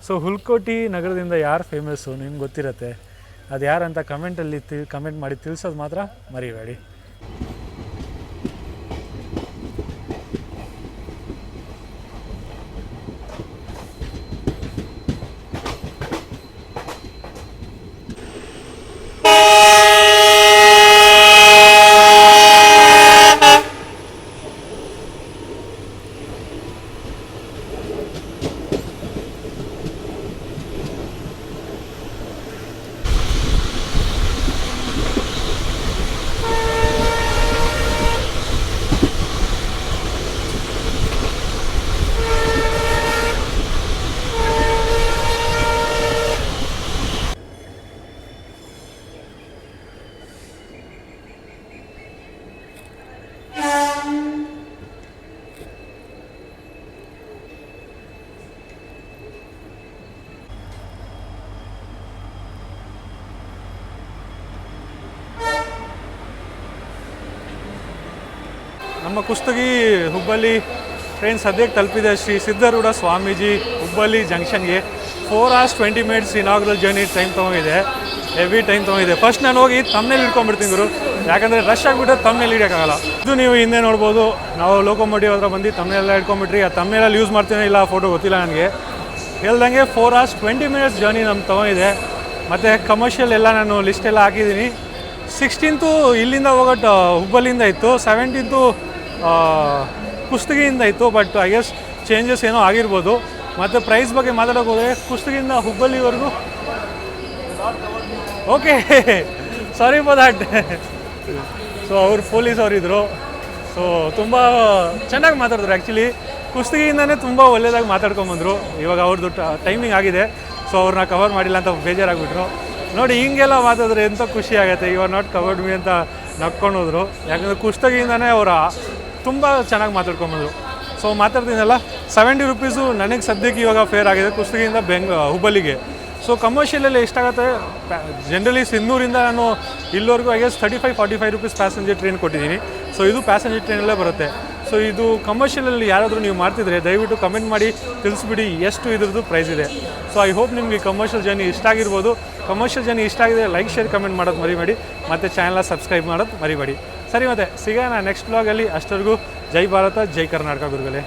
ಸೊ ಹುಲ್ಕೋಟಿ ನಗರದಿಂದ ಯಾರು ಫೇಮಸ್ಸು ನಿಮ್ಗೆ ಗೊತ್ತಿರುತ್ತೆ, ಅದು ಯಾರಂತ ಕಮೆಂಟಲ್ಲಿ ಕಮೆಂಟ್ ಮಾಡಿ ತಿಳಿಸೋದು ಮಾತ್ರ ಮರಿಬೇಡಿ. ನಮ್ಮ ಕುಷ್ಟಗಿ ಹುಬ್ಬಳ್ಳಿ ಟ್ರೈನ್ ಸದ್ಯಕ್ಕೆ ತಲುಪಿದೆ ಶ್ರೀ ಸಿದ್ಧಾರೂಢ ಸ್ವಾಮೀಜಿ ಹುಬ್ಬಳ್ಳಿ ಜಂಕ್ಷನ್ಗೆ. 4 hours 20 minutes inaugural journey time ತೊಗೊಂಡಿದೆ, ಹೆವಿ ಟೈಮ್ ತೊಗೊಂಡಿದೆ. ಫಸ್ಟ್ ನಾನು ಹೋಗಿ ತಮ್ಮನೇಲಿ ಇಟ್ಕೊಂಡ್ಬಿಡ್ತೀನಿ ಗುರು, ಯಾಕಂದರೆ ರಶ್ ಆಗಿಬಿಟ್ಟರೆ ತಮ್ಮನೇಲಿ ಹಿಡಿಯೋಕ್ಕಾಗಲ್ಲ. ಇದು ನೀವು ಹಿಂದೆ ನೋಡ್ಬೋದು, ನಾವು ಲೋಕೋಮೋಟಿವ್ ಹತ್ರ ಬಂದು ತಮ್ಮನೆಲ್ಲ ಇಟ್ಕೊಂಡ್ಬಿಟ್ರಿ. ಆ ತಮ್ಮನೇಲಿ ಯೂಸ್ ಮಾಡ್ತೀನಿ ಇಲ್ಲ ಫೋಟೋ ಗೊತ್ತಿಲ್ಲ ನನಗೆ. ಹೇಳ್ದಂಗೆ 4 hours 20 minutes ಜರ್ನಿ ನಮ್ಮ ತೊಗೊಂಡಿದೆ. ಮತ್ತು ಕಮರ್ಷಿಯಲ್ ಎಲ್ಲ ನಾನು ಲಿಸ್ಟೆಲ್ಲ ಹಾಕಿದ್ದೀನಿ. 16th ಇಲ್ಲಿಂದ ಹೋಗೋಟ್ಟು ಹುಬ್ಬಳ್ಳಿಯಿಂದ ಇತ್ತು, 17th ಕುಷ್ಟಗಿಯಿಂದ ಇತ್ತು. ಬಟ್ ಐ ಗೆಸ್ ಚೇಂಜಸ್ ಏನೋ ಆಗಿರ್ಬೋದು. ಮತ್ತು ಪ್ರೈಸ್ ಬಗ್ಗೆ ಮಾತಾಡೋಕೆ ಹೋದರೆ ಕುಷ್ಟಗಿಯಿಂದ ಹುಬ್ಬಳ್ಳಿವರೆಗೂ okay sorry for that. So ಅವ್ರು ಪೊಲೀಸ್ ಅವರಿದ್ದರು, ಸೊ ತುಂಬ ಚೆನ್ನಾಗಿ ಮಾತಾಡಿದ್ರು. ಆ್ಯಕ್ಚುಲಿ ಕುಷ್ಟಗಿಯಿಂದನೇ ತುಂಬ ಒಳ್ಳೆಯದಾಗಿ ಮಾತಾಡ್ಕೊಂಬಂದರು. ಇವಾಗ ಅವ್ರದ್ದು ಟೈಮಿಂಗ್ ಆಗಿದೆ, ಸೊ ಅವ್ರನ್ನ ಕವರ್ ಮಾಡಿಲ್ಲ ಅಂತ ಬೇಜಾರಾಗ್ಬಿಟ್ರು. ನೋಡಿ ಹಿಂಗೆಲ್ಲ ಮಾತಾಡಿದ್ರೆ ಎಂಥ ಖುಷಿ ಆಗುತ್ತೆ. You are not covered me ಅಂತ ನಕ್ಕೊಂಡು ಹೋದರು. ಯಾಕಂದರೆ ಕುಷ್ಟಗಿಯಿಂದನೇ ಅವರ ತುಂಬ ಚೆನ್ನಾಗಿ ಮಾತಾಡ್ಕೊಂಬಂದರು. ಸೊ ಮಾತಾಡ್ತೀನಲ್ಲ, 70 rupees ನನಗೆ ಸದ್ಯಕ್ಕೆ ಇವಾಗ ಫೇರ್ ಆಗಿದೆ ಕುಷ್ಟಗಿಯಿಂದ ಹುಬ್ಬಳ್ಳಿಗೆ. ಸೊ ಕಮರ್ಷಿಯಲಲ್ಲಿ ಎಷ್ಟಾಗುತ್ತೆ, ಜನರಲಿ ಸಿಂಧೂರಿಂದ ನಾನು ಇಲ್ಲಿವರೆಗೂ I guess 35-45 rupees passenger train ಕೊಟ್ಟಿದ್ದೀನಿ. ಸೊ ಇದು ಪ್ಯಾಸೆಂಜರ್ ಟ್ರೈನಲ್ಲೇ ಬರುತ್ತೆ. ಸೊ ಇದು ಕಮರ್ಷಿಯಲಲ್ಲಿ ಯಾರಾದರೂ ನೀವು ಮಾಡ್ತಿದ್ರೆ ದಯವಿಟ್ಟು ಕಮೆಂಟ್ ಮಾಡಿ ತಿಳಿಸ್ಬಿಡಿ ಎಷ್ಟು ಇದ್ರದ್ದು ಪ್ರೈಸ್ ಇದೆ. ಸೊ ಐ ಹೋಪ್ ನಿಮಗೆ ಕಮರ್ಷಿಯಲ್ ಜರ್ನಿ ಇಷ್ಟ ಆಗಿರ್ಬೋದು. ಕಮರ್ಷಿಯಲ್ ಜರ್ನಿ ಇಷ್ಟ ಆಗಿದೆ ಲೈಕ್ ಶೇರ್ ಕಮೆಂಟ್ ಮಾಡೋದು ಮರಿಬೇಡಿ, ಮತ್ತು ಚಾನಲ್ನ ಸಬ್ಸ್ಕ್ರೈಬ್ ಮಾಡೋದು ಮರಿಬೇಡಿ. ಸರಿ, ಮತ್ತೆ ಸಿಗೋಣ ನೆಕ್ಸ್ಟ್ ಬ್ಲಾಗಲ್ಲಿ. ಅಷ್ಟವರೆಗೂ ಜೈ ಭಾರತ, ಜೈ ಕರ್ನಾಟಕ ಗುರುಗಳೇ.